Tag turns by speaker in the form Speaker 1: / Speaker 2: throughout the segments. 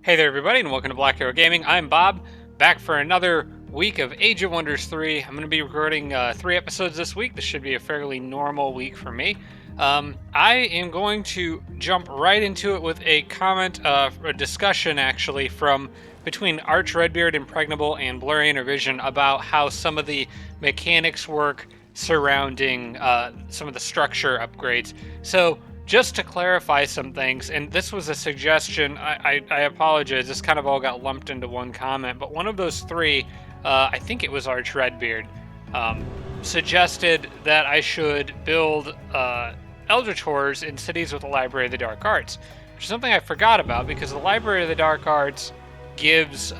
Speaker 1: Hey there, everybody, and welcome to Black Arrow Gaming. I'm Bob, back for another week of Age of Wonders 3. I'm going to be recording 3 episodes this week. This should be a fairly normal week for me. I am going to jump right into it with a comment, a discussion actually, from between Arch Redbeard, Impregnable, and Blurry Intervision about how some of the mechanics work surrounding some of the structure upgrades. So, just to clarify some things, and this was a suggestion, I apologize, this kind of all got lumped into one comment, but one of those three, I think it was Arch Redbeard, um, suggested that I should build Eldritch Horrors in cities with a Library of the Dark Arts, which is something I forgot about because the Library of the Dark Arts gives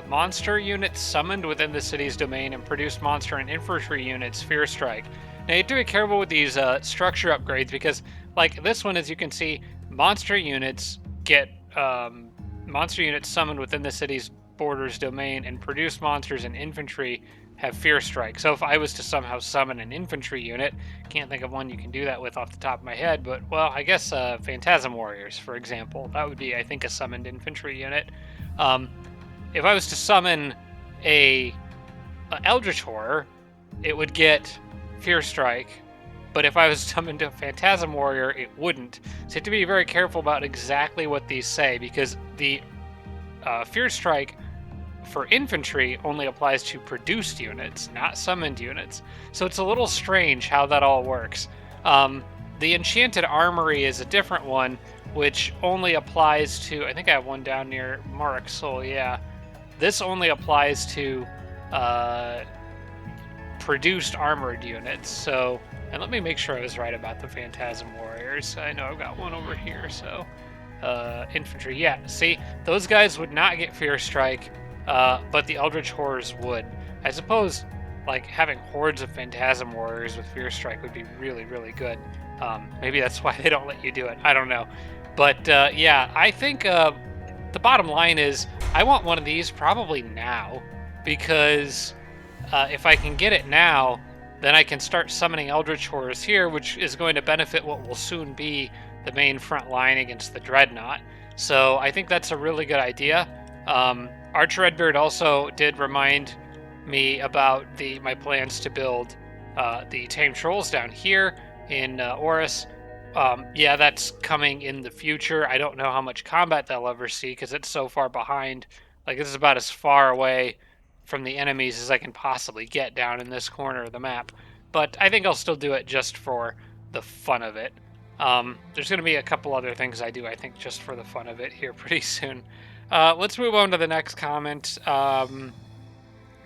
Speaker 1: monster units summoned within the city's domain and produce monster and infantry units Fear Strike. Now you have to be careful with these structure upgrades because, like this one, as you can see, monster units get monster units summoned within the city's borders domain and produce monsters and infantry have Fear Strike. So if I was to somehow summon an infantry unit, can't think of one you can do that with off the top of my head, but well, I guess Phantasm Warriors, for example, that would be, I think, a summoned infantry unit. Um, if I was to summon a Eldritch Horror, it would get Fear Strike, but if I was summoned a Phantasm Warrior, it wouldn't. So you have to be very careful about exactly what these say, because the Fear Strike for infantry only applies to produced units, not summoned units. So it's a little strange how that all works. The Enchanted Armory is a different one, which only applies to, I think I have one down near Marek Soul, yeah. This only applies to produced armored units. So, and let me make sure I was right about the Phantasm Warriors. I know I've got one over here, so infantry. Yeah, see, those guys would not get Fear Strike, but the Eldritch Horrors would. I suppose, like, having hordes of Phantasm Warriors with Fear Strike would be really, really good. Maybe that's why they don't let you do it. I don't know. But yeah, I think the bottom line is I want one of these probably now, because if I can get it now, then I can start summoning Eldritch Horrors here, which is going to benefit what will soon be the main front line against the Dreadnought. So I think that's a really good idea. Arch Redbeard also did remind me about my plans to build the Tame Trolls down here in Oris. Yeah, that's coming in the future. I don't know how much combat they'll ever see because it's so far behind. Like, this is about as far away from the enemies as I can possibly get down in this corner of the map. But I think I'll still do it just for the fun of it. There's going to be a couple other things I do, I think, just for the fun of it here pretty soon. Let's move on to the next comment. I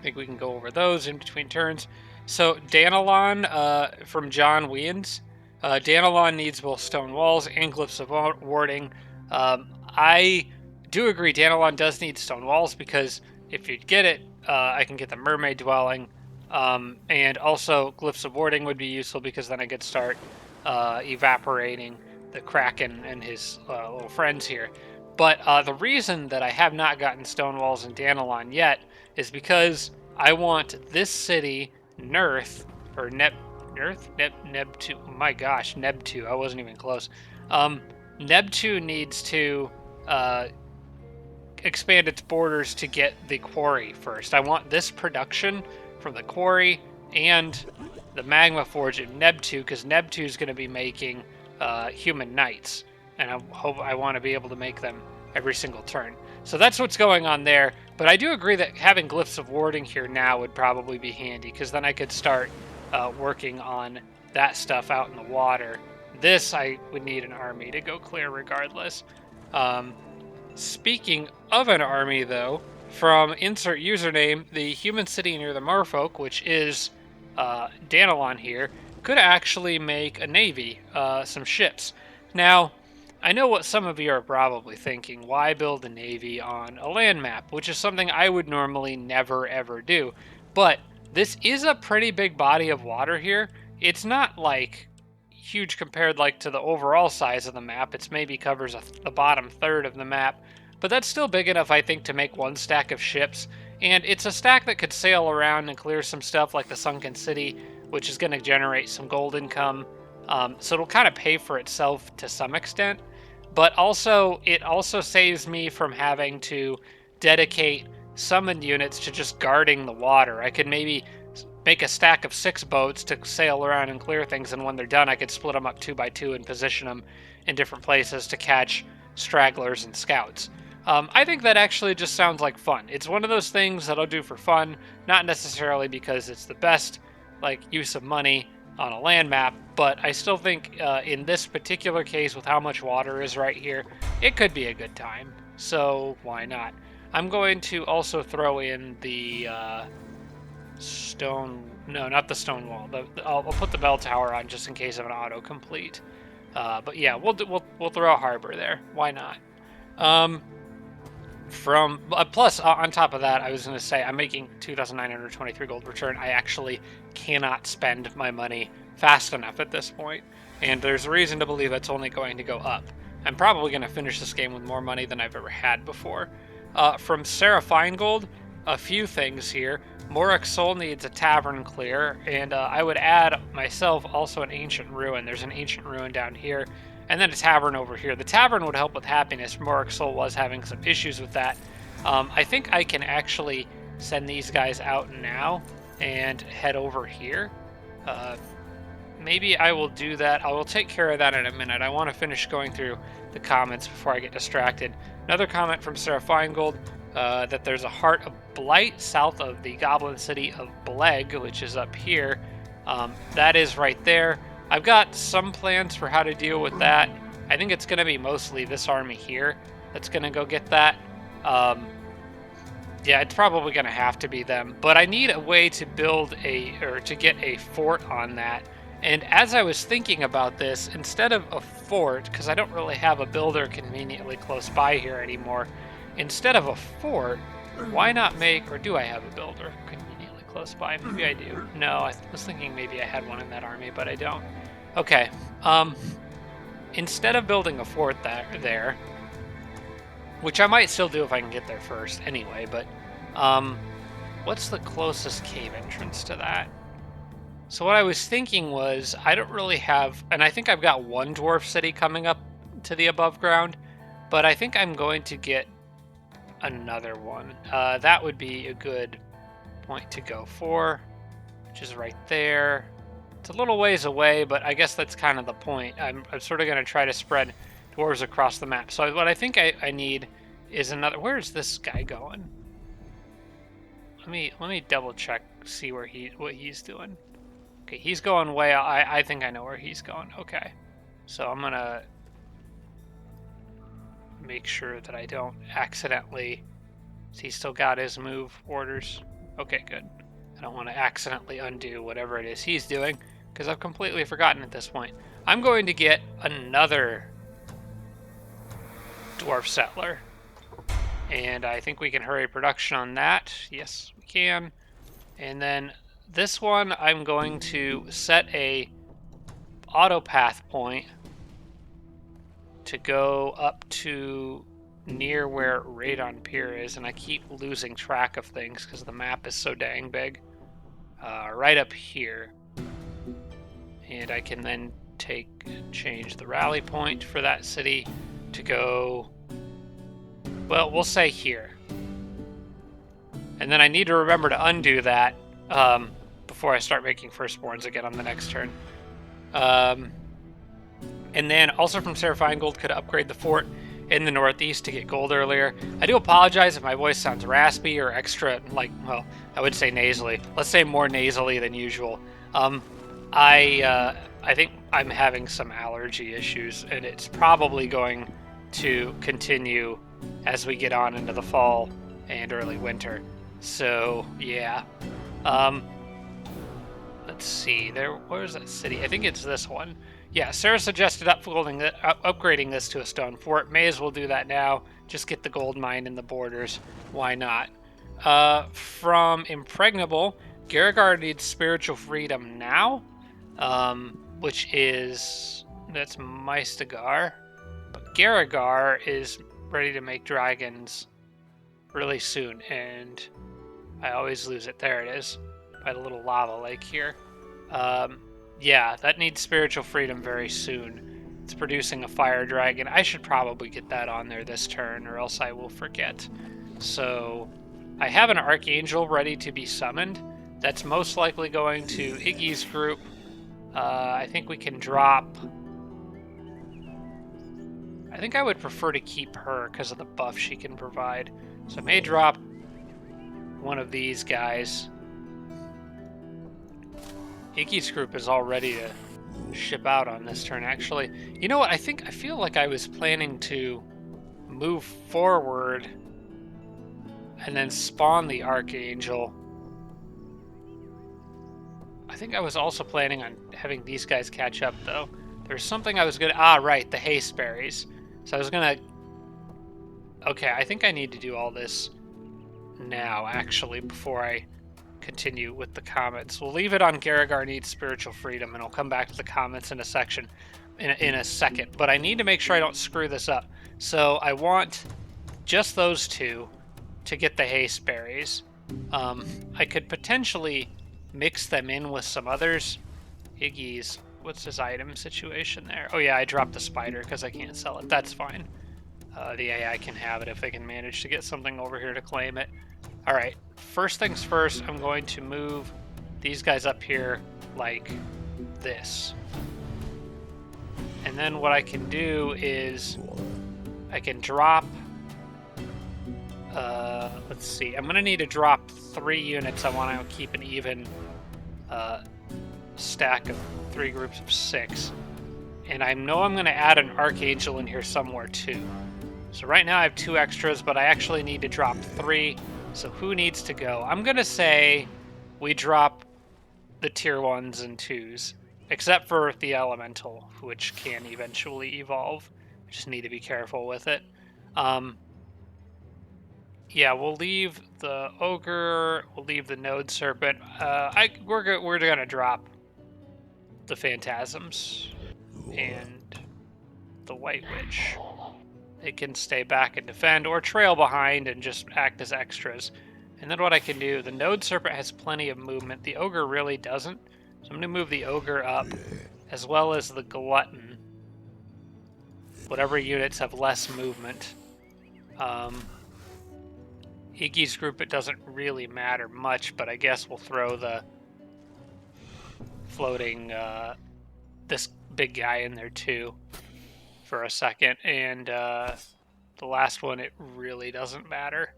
Speaker 1: think we can go over those in between turns. So, Danilon from John Weans. Danilon needs both stone walls and glyphs of warding. I do agree Danilon does need stone walls because if you get it, I can get the mermaid dwelling, and also glyphs of warding would be useful because then I could start evaporating the Kraken and his little friends here. But the reason that I have not gotten stone walls in Danilon yet is because I want this city, Nurth, or Nebtu. My gosh, Nebtu. I wasn't even close. Nebtu needs to expand its borders to get the quarry first. I want this production from the quarry and the magma forge in Nebtu, because Nebtu is going to be making human knights, and I want to be able to make them every single turn. So that's what's going on there. But I do agree that having glyphs of warding here now would probably be handy, because then I could start working on that stuff out in the water. This I would need an army to go clear regardless. Speaking of an army, though, from insert username, the human city near the Merfolk, which is Danilon here, could actually make a navy, some ships. Now, I know what some of you are probably thinking. Why build a navy on a land map? Which is something I would normally never ever do. But this is a pretty big body of water here. It's not like huge compared like to the overall size of the map. It's maybe covers the bottom third of the map, but that's still big enough, I think, to make one stack of ships. And it's a stack that could sail around and clear some stuff like the Sunken City, which is going to generate some gold income. So it'll kind of pay for itself to some extent. But also, it also saves me from having to dedicate summoned units to just guarding the water. I could maybe make a stack of 6 boats to sail around and clear things, and when they're done, I could split them up 2 by 2 and position them in different places to catch stragglers and scouts. I think that actually just sounds like fun. It's one of those things that I'll do for fun, not necessarily because it's the best use of money on a land map, but I still think in this particular case, with how much water is right here, it could be a good time. So why not? I'm going to also throw in the stone. No, not the stone wall. I'll put the bell tower on just in case of an autocomplete. But yeah, we'll throw a harbor there. Why not? Plus on top of that, I was going to say I'm making 2,923 gold return. I actually cannot spend my money fast enough at this point, and there's a reason to believe it's only going to go up. I'm probably going to finish this game with more money than I've ever had before. From Sarah Feingold, a few things here. Morak Sol needs a tavern clear, and I would add myself also an ancient ruin. There's an ancient ruin down here, and then a tavern over here. The tavern would help with happiness. Morak Sol was having some issues with that. I think I can actually send these guys out now and head over here. Maybe I will do that. I will take care of that in a minute. I want to finish going through the comments before I get distracted. Another comment from Sarah Feingold that there's a Heart of Blight south of the Goblin City of Bleg, which is up here. That is right there. I've got some plans for how to deal with that. I think it's going to be mostly this army here that's going to go get that. Yeah, it's probably going to have to be them. But I need a way to to get a fort on that. And as I was thinking about this, instead of a fort, because I don't really have a builder conveniently close by here anymore, instead of a fort, why not make, or do I have a builder conveniently close by? Maybe I do. No, I was thinking maybe I had one in that army, but I don't. Okay, instead of building a fort there, which I might still do if I can get there first anyway, but what's the closest cave entrance to that? So what I was thinking was, I don't really have, and I think I've got one dwarf city coming up to the above ground, but I think I'm going to get another one. That would be a good point to go for, which is right there. It's a little ways away, but I guess that's kind of the point. I'm sort of going to try to spread dwarves across the map. So what I think I need is another. Where's this guy going? Let me double check, see what he's doing. Okay, he's going way. I think I know where he's going. Okay, so I'm gonna make sure that I don't accidentally. He's still got his move orders. Okay, good. I don't want to accidentally undo whatever it is he's doing, because I've completely forgotten at this point. I'm going to get another dwarf settler, and I think we can hurry production on that. Yes, we can. And then this one, I'm going to set a auto path point to go up to near where Radon Pier is, and I keep losing track of things because the map is so dang big. Right up here. And I can then change the rally point for that city to go, well, we'll say here. And then I need to remember to undo that before I start making firstborns again on the next turn. And then also from Sarah Feingold, could upgrade the fort in the northeast to get gold earlier. I do apologize if my voice sounds raspy or extra, well, I would say nasally. Let's say more nasally than usual. I think I'm having some allergy issues, and it's probably going to continue as we get on into the fall and early winter. So, yeah. Let's see. Where's that city? I think it's this one. Yeah, Sarah suggested upgrading this to a stone fort. May as well do that now. Just get the gold mine in the borders. Why not? From Impregnable, Garagard needs spiritual freedom now, that's Meistagar. But Garagar is ready to make dragons really soon, and I always lose it. There it is, by the little lava lake here. Yeah, that needs spiritual freedom very soon. It's producing a fire dragon. I should probably get that on there this turn, or else I will forget. So I have an Archangel ready to be summoned. That's most likely going to Iggy's group. I think we can drop... I think I would prefer to keep her because of the buff she can provide. So I may drop one of these guys. Iggy's group is all ready to ship out on this turn, actually. You know what? I feel like I was planning to move forward and then spawn the Archangel. I think I was also planning on having these guys catch up, though. There's something I was gonna... Ah, right, the haste berries. So I was gonna... Okay, I think I need to do all this now, actually, before I continue with the comments. We'll leave it on Garrigar Needs Spiritual Freedom, and I'll come back to the comments in a second. But I need to make sure I don't screw this up. So I want just those two to get the haste berries. I could potentially mix them in with some others. Iggy's, what's his item situation there? Oh yeah, I dropped the spider because I can't sell it. That's fine. The AI can have it if they can manage to get something over here to claim it. Alright, first things first, I'm going to move these guys up here like this. And then what I can do is I can drop... let's see, I'm going to need to drop 3 units. I want to keep an even stack of 3 groups of 6. And I know I'm going to add an Archangel in here somewhere too. So right now I have 2 extras, but I actually need to drop 3. So who needs to go? I'm going to say we drop the tier 1s and 2s, except for the Elemental, which can eventually evolve. We just need to be careful with it. Yeah, we'll leave the Ogre, we'll leave the Node Serpent. We're going to drop the Phantasms and the White Witch. They can stay back and defend, or trail behind and just act as extras. And then what I can do, the Node Serpent has plenty of movement. The Ogre really doesn't. So I'm going to move the Ogre up, as well as the Glutton. Whatever units have less movement. Iggy's group, it doesn't really matter much, but I guess we'll throw the floating, this big guy in there too for a second. And the last one, it really doesn't matter.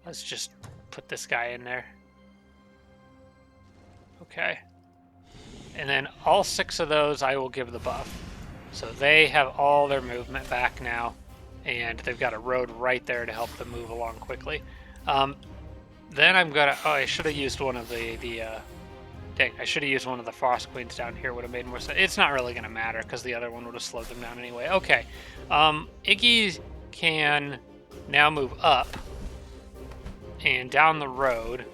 Speaker 1: Let's just put this guy in there. Okay. And then all 6 of those I will give the buff. So they have all their movement back now. And they've got a road right there to help them move along quickly. Then I'm gonna... Oh, I should have used one of dang, I should have used one of the Frost Queens down here. Would have made more sense. It's not really going to matter because the other one would have slowed them down anyway. Okay. Iggy can now move up and down the road.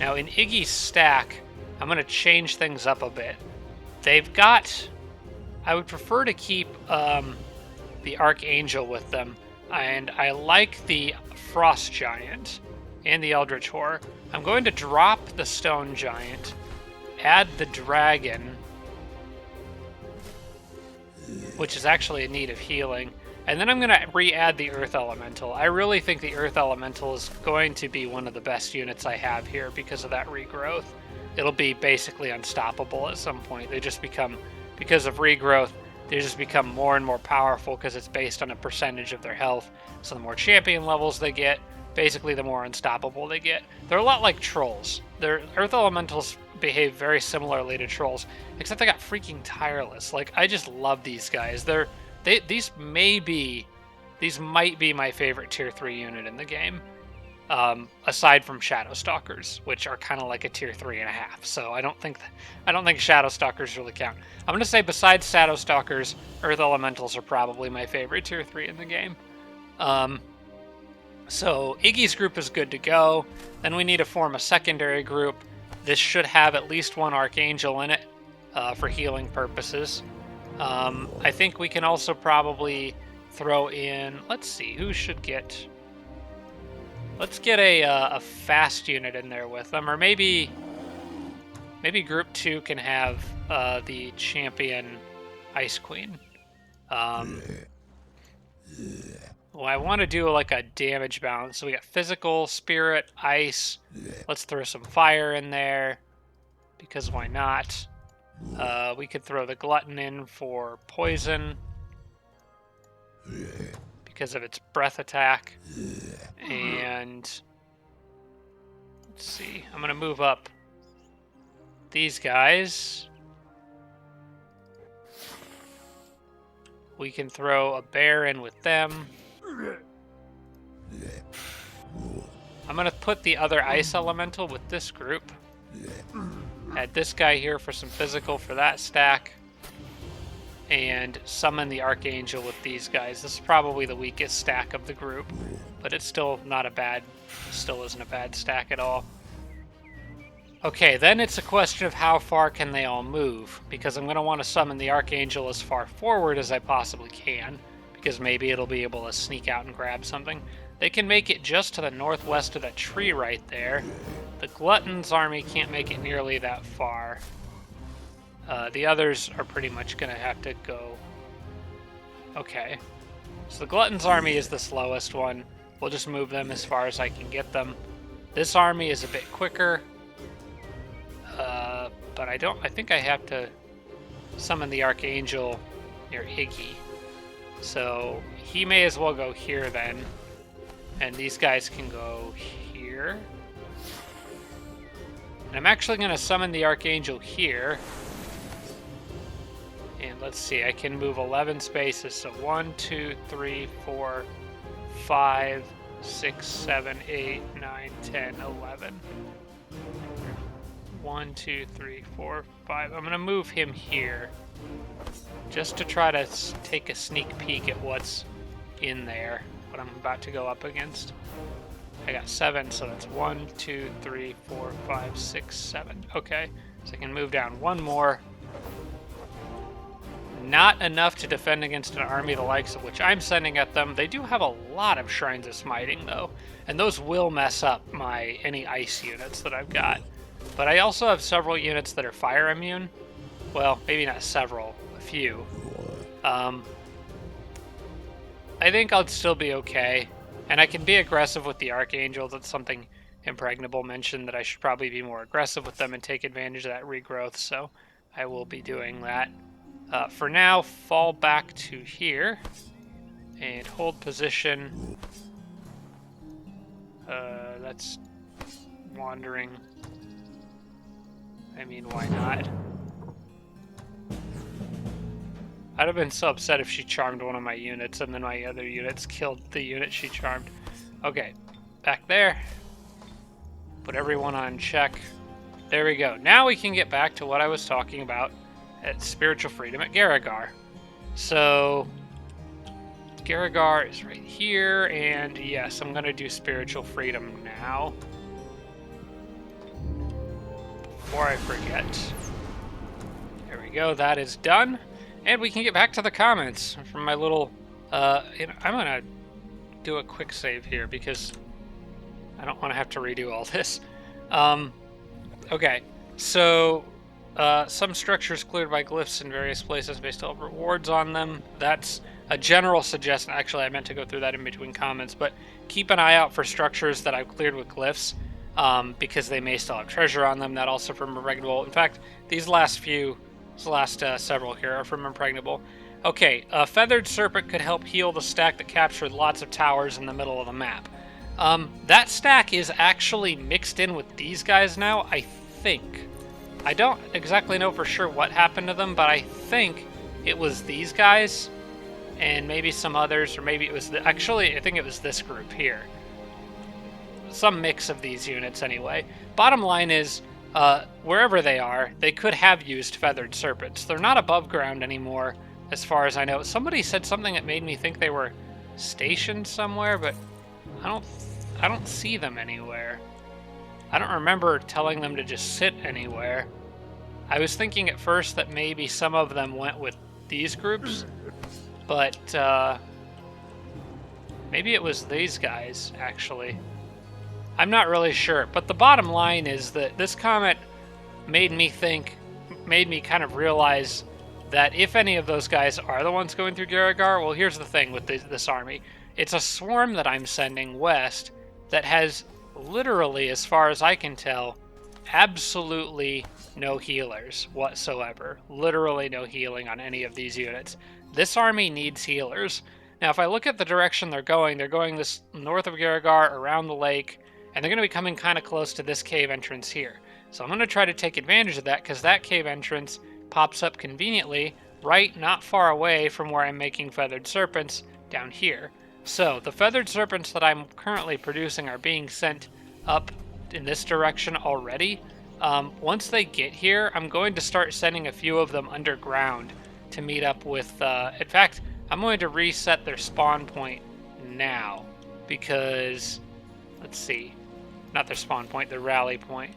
Speaker 1: Now in Iggy's stack, I'm going to change things up a bit. They've got... I would prefer to keep the Archangel with them. And I like the Frost Giant and the Eldritch Horror. I'm going to drop the Stone Giant, add the Dragon, which is actually in need of healing, and then I'm going to re-add the Earth Elemental. I really think the Earth Elemental is going to be one of the best units I have here because of that regrowth. It'll be basically unstoppable at some point. They just become, because of regrowth, they just become more and more powerful because it's based on a percentage of their health. So the more champion levels they get, basically the more unstoppable they get. They're a lot like trolls. Their Earth Elementals behave very similarly to trolls, except they got freaking tireless. Like, I just love these guys. These might be my favorite tier 3 unit in the game, aside from Shadow Stalkers, which are kind of like a tier 3.5. So I don't think Shadow Stalkers really count. I'm gonna say besides Shadow Stalkers, Earth Elementals are probably my favorite tier 3 in the game. So Iggy's group is good to go. Then we need to form a secondary group. This should have at least one Archangel in it for healing purposes. I think we can also probably throw in... Let's see, who should get... Let's get a fast unit in there with them. Or maybe Group 2 can have the champion Ice Queen. Well, I want to do like a damage balance. So we got physical, spirit, ice. Let's throw some fire in there, because why not? We could throw the glutton in for poison because of its breath attack. And let's see, I'm going to move up these guys. We can throw a bear in with them. I'm going to put the other ice elemental with this group. Add this guy here for some physical for that stack. And summon the Archangel with these guys. This is probably the weakest stack of the group, but it's still not a bad, still isn't a bad stack at all. Okay, then it's a question of how far can they all move, because I'm going to want to summon the Archangel as far forward as I possibly can, because maybe it'll be able to sneak out and grab something. They can make it just to the northwest of that tree right there. The Glutton's army can't make it nearly that far. The others are pretty much going to have to go. Okay. So the Glutton's army is the slowest one. We'll just move them as far as I can get them. This army is a bit quicker. But I think I have to summon the Archangel near Iggy. So he may as well go here then. And these guys can go here. And I'm actually going to summon the Archangel here. And let's see, I can move 11 spaces. So 1, 2, 3, 4, 5, 6, 7, 8, 9, 10, 11. 1, 2, 3, 4, 5. I'm going to move him here just to try to take a sneak peek at what's in there, what I'm about to go up against. I got 7, so that's 1, 2, 3, 4, 5, 6, 7. Okay, so I can move down one more. Not enough to defend against an army the likes of which I'm sending at them. They do have a lot of Shrines of Smiting, though, and those will mess up any ice units that I've got. But I also have several units that are fire immune. Well, maybe not several, a few. I think I'll still be okay. And I can be aggressive with the Archangel. That's something Impregnable mentioned, that I should probably be more aggressive with them and take advantage of that regrowth. So I will be doing that. For now, fall back to here and hold position. That's wandering. I mean, why not? I'd have been so upset if she charmed one of my units and then my other units killed the unit she charmed. Okay, back there. Put everyone on check. There we go. Now we can get back to what I was talking about at Spiritual Freedom at Garragar. So, Garragar is right here, and yes, I'm going to do Spiritual Freedom now. Before I forget. There we go, that is done. And we can get back to the comments from my little... I'm going to do a quick save here because I don't want to have to redo all this. Okay, so some structures cleared by glyphs in various places may still have rewards on them. That's a general suggestion. Actually, I meant to go through that in between comments, but keep an eye out for structures that I've cleared with glyphs. Because they may still have treasure on them. That also from Impregnable. In fact, these last several here are from Impregnable. Okay, a Feathered Serpent could help heal the stack that captured lots of towers in the middle of the map. That stack is actually mixed in with these guys now, I think. I don't exactly know for sure what happened to them, but I think it was these guys, and maybe some others, or maybe it was... Actually, I think it was this group here. Some mix of these units anyway. Bottom line is, wherever they are, they could have used Feathered Serpents. They're not above ground anymore, as far as I know. Somebody said something that made me think they were stationed somewhere, but I don't see them anywhere. I don't remember telling them to just sit anywhere. I was thinking at first that maybe some of them went with these groups, but maybe it was these guys, actually. I'm not really sure, but the bottom line is that this comment made me kind of realize that if any of those guys are the ones going through Garagar, well, here's the thing with this army. It's a swarm that I'm sending west that has literally, as far as I can tell, absolutely no healers whatsoever. Literally no healing on any of these units. This army needs healers. Now, if I look at the direction they're going this north of Garagar, around the lake, and they're going to be coming kind of close to this cave entrance here. So I'm going to try to take advantage of that, because that cave entrance pops up conveniently right not far away from where I'm making feathered serpents down here. So the feathered serpents that I'm currently producing are being sent up in this direction already. Once they get here, I'm going to start sending a few of them underground to meet up with, in fact, I'm going to reset their spawn point now, because, let's see, not their spawn point, their rally point.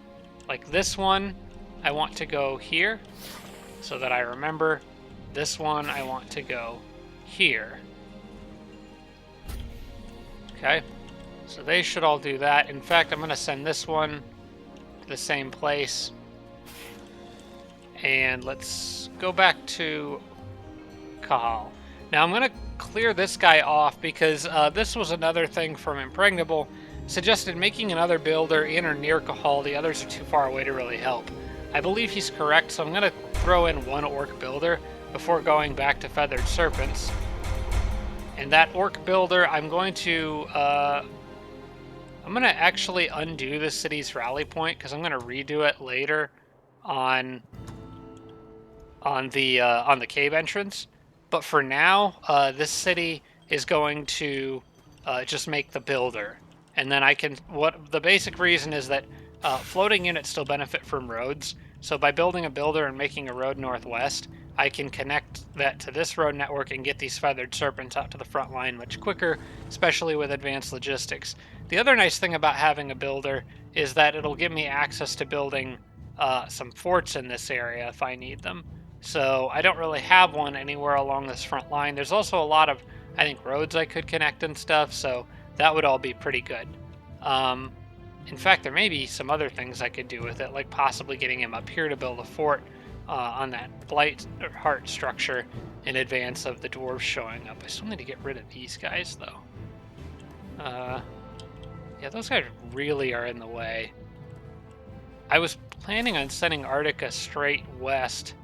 Speaker 1: Like this one, I want to go here, so that I remember. This one, I want to go here. Okay, so they should all do that. In fact, I'm going to send this one to the same place. And let's go back to Kahal. Now I'm going to clear this guy off, because this was another thing from Impregnable. Suggested making another builder in or near Kahal. The others are too far away to really help. I believe he's correct, so I'm going to throw in one orc builder before going back to feathered serpents. And that orc builder, I'm going to actually undo the city's rally point, because I'm going to redo it later on the cave entrance. But for now, this city is going to just make the builder, and then I can. What the basic reason is that floating units still benefit from roads. So by building a builder and making a road northwest, I can connect that to this road network and get these feathered serpents out to the front line much quicker, especially with advanced logistics. The other nice thing about having a builder is that it'll give me access to building some forts in this area if I need them. So I don't really have one anywhere along this front line. There's also a lot of, I think, roads I could connect and stuff, so that would all be pretty good. In fact, there may be some other things I could do with it, like possibly getting him up here to build a fort on that blight or heart structure in advance of the dwarves showing up. I still need to get rid of these guys, though. Yeah, those guys really are in the way. I was planning on sending Arctica straight west,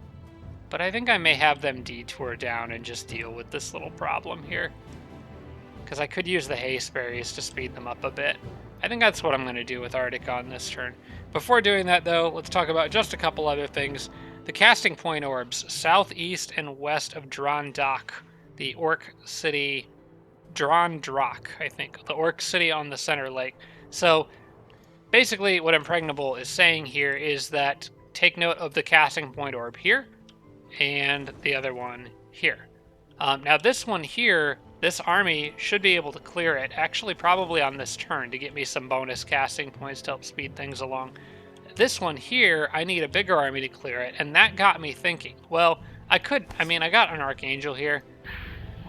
Speaker 1: but I think I may have them detour down and just deal with this little problem here, because I could use the haste berries to speed them up a bit. I think that's what I'm going to do with Arctica on this turn. Before doing that, though, let's talk about just a couple other things. The casting point orbs, southeast and west of Drondak, the orc city, Drondrak, I think, the orc city on the center lake. So basically what Impregnable is saying here is that take note of the casting point orb here and the other one here. Now this one here, this army should be able to clear it, actually probably on this turn, to get me some bonus casting points to help speed things along. This one here, I need a bigger army to clear it, and that got me thinking. Well, I got an Archangel here.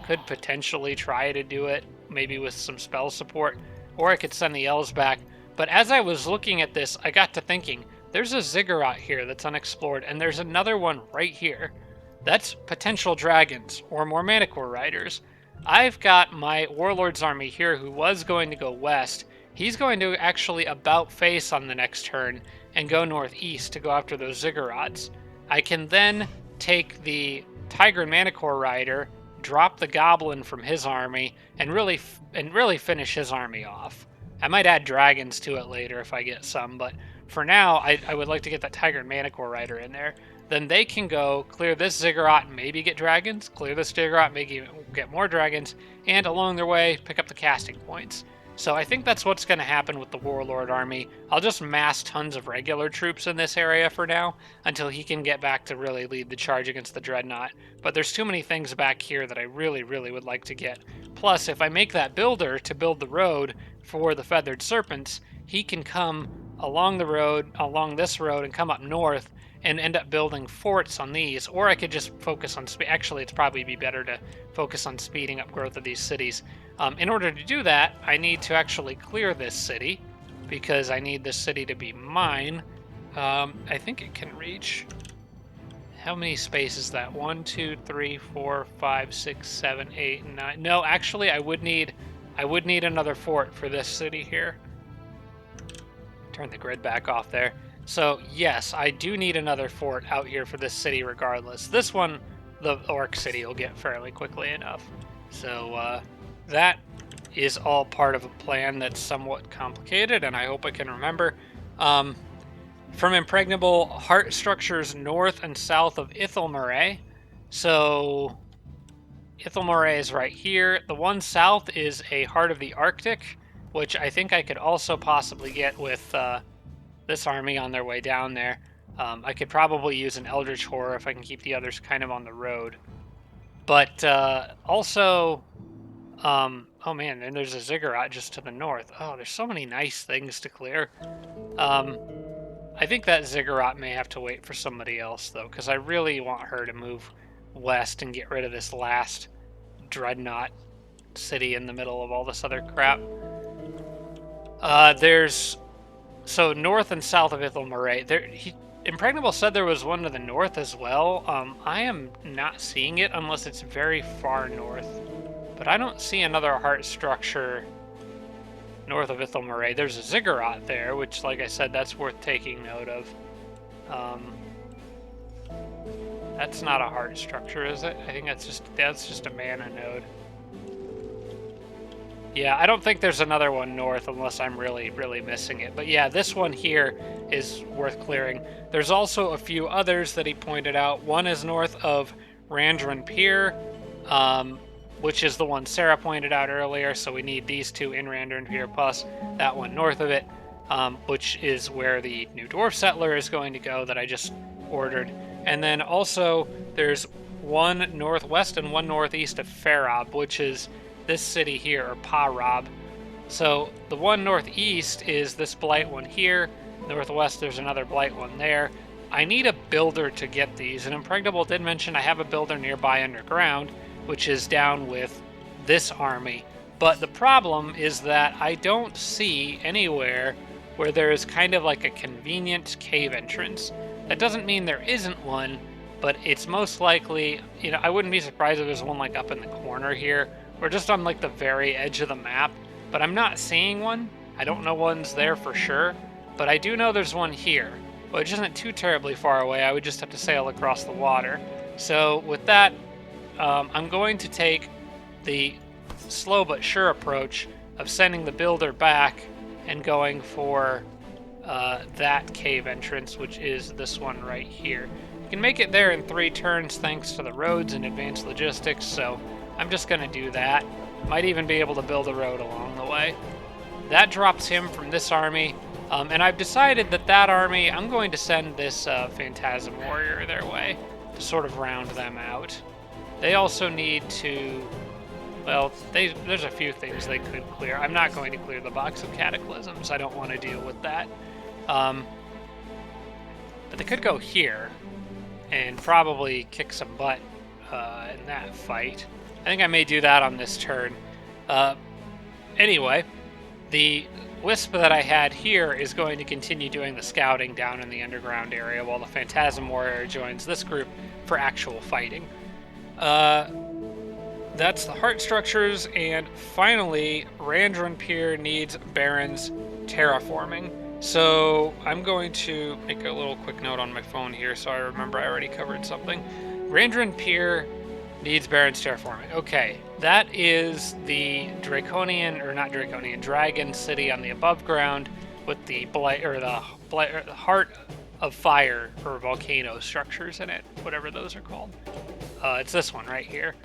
Speaker 1: Could potentially try to do it, maybe with some spell support, or I could send the elves back. But as I was looking at this, I got to thinking, there's a Ziggurat here that's unexplored, and there's another one right here. That's potential dragons, or more Manticore Riders. I've got my Warlord's army here who was going to go west. He's going to actually about face on the next turn and go northeast to go after those Ziggurats. I can then take the Tiger and Manticore Rider, drop the Goblin from his army, and really finish his army off. I might add dragons to it later if I get some, but for now, I would like to get that Tiger and Manticore Rider in there. Then they can go clear this Ziggurat and maybe get dragons, clear this Ziggurat, maybe get more dragons, and along their way, pick up the casting points. So I think that's what's going to happen with the Warlord army. I'll just mass tons of regular troops in this area for now, until he can get back to really lead the charge against the Dreadnought. But there's too many things back here that I really, really would like to get. Plus, if I make that builder to build the road for the Feathered Serpents, he can come along the road, along this road, and come up north, and end up building forts on these, or I could just focus on actually it's probably be better to focus on speeding up growth of these cities. In order to do that, I need to actually clear this city, because I need this city to be mine. I think it can reach, How many spaces is that? 1, 2, 3, 4, 5, 6, 7, 8, 9. No, actually, I would need another fort for this city here. Turn the grid back off there. So yes, I do need another fort out here for this city regardless. This one, the Orc City, will get fairly quickly enough. So that is all part of a plan that's somewhat complicated, and I hope I can remember. From Impregnable, heart structures north and south of Ithilmore. So Ithilmore is right here. The one south is a Heart of the Arctic, which I think I could also possibly get with this army on their way down there. I could probably use an Eldritch Horror if I can keep the others kind of on the road. But also, oh man, and there's a Ziggurat just to the north. Oh, there's so many nice things to clear. I think that Ziggurat may have to wait for somebody else, though, because I really want her to move west and get rid of this last dreadnought city in the middle of all this other crap. So north and south of Ithilmore. Impregnable said there was one to the north as well. I am not seeing it unless it's very far north. But I don't see another heart structure north of Ithilmore. There's a Ziggurat there, which, like I said, that's worth taking note of. That's not a heart structure, is it? I think that's just a mana node. Yeah, I don't think there's another one north unless I'm really, really missing it. But yeah, this one here is worth clearing. There's also a few others that he pointed out. One is north of Randren Pier, which is the one Sarah pointed out earlier. So we need these two in Randren Pier plus that one north of it, which is where the New Dwarf Settler is going to go that I just ordered. And then also there's one northwest and one northeast of Farob, which is this city here, or Parab. So the one northeast is this blight one here. Northwest, there's another blight one there. I need a builder to get these, and Impregnable did mention I have a builder nearby underground, which is down with this army. But the problem is that I don't see anywhere where there is kind of like a convenient cave entrance. That doesn't mean there isn't one, but it's most likely, you know, I wouldn't be surprised if there's one like up in the corner here, or just on like the very edge of the map, but I'm not seeing one. I don't know one's there for sure, but I do know there's one here, which isn't too terribly far away. I would just have to sail across the water. So with that, I'm going to take the slow but sure approach of sending the builder back and going for that cave entrance, which is this one right here. You can make it there in 3 turns thanks to the roads and advanced logistics, so I'm just going to do that. Might even be able to build a road along the way. That drops him from this army, and I've decided that that army, I'm going to send this Phantasm Warrior their way to sort of round them out. They also need to, well, there's a few things they could clear. I'm not going to clear the Box of Cataclysms. I don't want to deal with that. But they could go here and probably kick some butt in that fight. I think I may do that on this turn. Anyway, the Wisp that I had here is going to continue doing the scouting down in the underground area while the Phantasm Warrior joins this group for actual fighting. That's the heart structures, and finally, Randren Pier needs Barons terraforming. So I'm going to make a little quick note on my phone here so I remember I already covered something. Randren Pier needs Barons terraforming. Okay, that is the Draconian, or not Draconian, Dragon city on the above ground with the the Heart of Fire or volcano structures in it, whatever those are called. It's this one right here.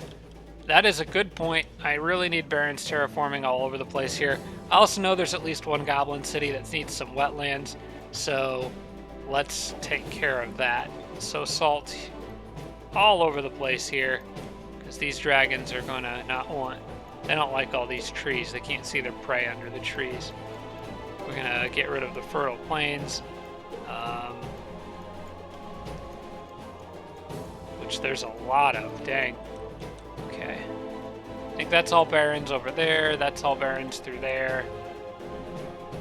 Speaker 1: That is a good point. I really need Barons terraforming all over the place here. I also know there's at least one Goblin city that needs some wetlands, so let's take care of that. So salt all over the place here, because these dragons are gonna not want, they don't like all these trees. They can't see their prey under the trees. We're gonna get rid of the fertile plains, which there's a lot of, dang. Okay. I think that's all Barons over there. That's all Barons through there.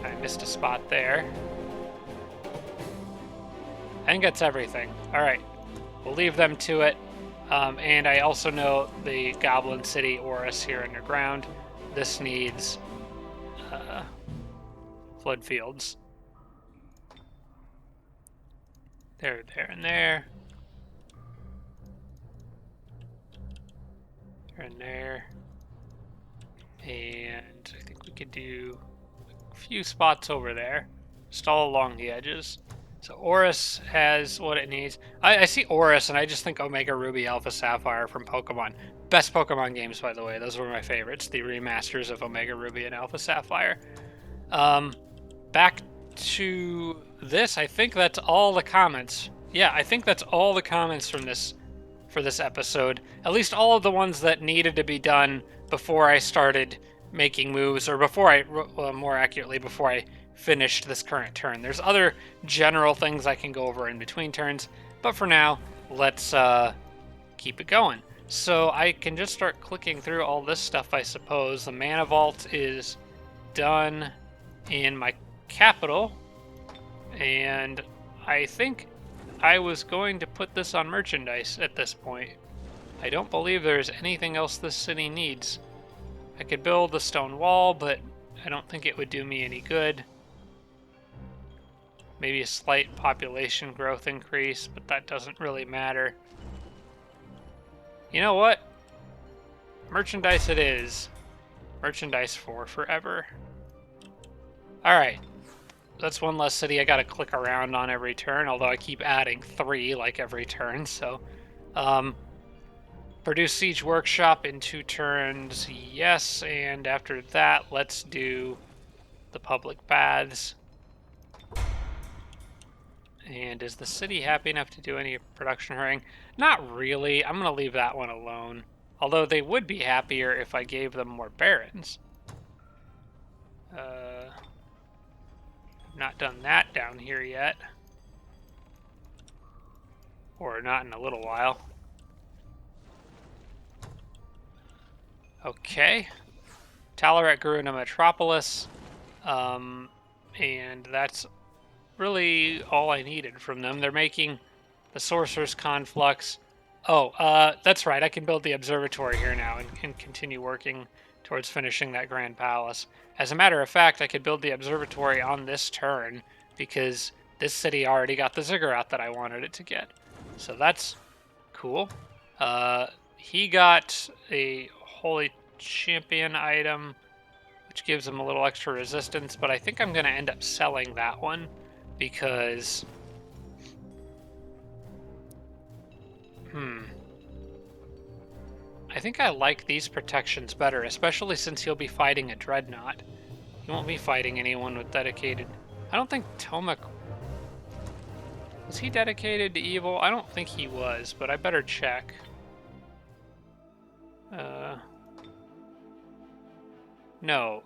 Speaker 1: I missed a spot there. I think that's everything. All right. we'll leave them to it. And I also know the Goblin City Oris here underground. This needs flood fields. There, and there. There and there. And I think we could do a few spots over there, just all along the edges. So Oris has what it needs. I see Oris and I just think Omega Ruby Alpha Sapphire from Pokemon. Best Pokemon games, by the way. Those were my favorites. The remasters of Omega Ruby and Alpha Sapphire. Back to this. I think that's all the comments. Yeah, I think that's all the comments from this for this episode. At least all of the ones that needed to be done before I started making moves, or before I, more accurately, before I finished this current turn. There's other general things I can go over in between turns, but for now, let's keep it going. So I can just start clicking through all this stuff, I suppose. The Mana Vault is done in my capital, and I think I was going to put this on merchandise at this point. I don't believe there's anything else this city needs. I could build a stone wall, but I don't think it would do me any good. Maybe a slight population growth increase, but that doesn't really matter. You know what? Merchandise it is. Merchandise for forever. Alright. That's one less city I gotta click around on every turn, although I keep adding 3 like every turn, so... Produce Siege Workshop in 2 turns, yes, and after that, let's do the public baths. And is the city happy enough to do any production hurrying? Not really. I'm going to leave that one alone. Although they would be happier if I gave them more barons. Not done that down here yet. Or not in a little while. Okay. Talaret grew into Metropolis. And that's really all I needed from them. They're making the Sorcerer's Conflux. Oh, that's right. I can build the observatory here now and continue working towards finishing that Grand Palace. As a matter of fact, I could build the observatory on this turn because this city already got the ziggurat that I wanted it to get. So that's cool. He got a Holy Champion item, which gives him a little extra resistance, but I think I'm going to end up selling that one because... I think I like these protections better, especially since he'll be fighting a Dreadnought. He won't be fighting anyone with dedicated... I don't think Tomek... Was he dedicated to evil? I don't think he was, but I better check. No,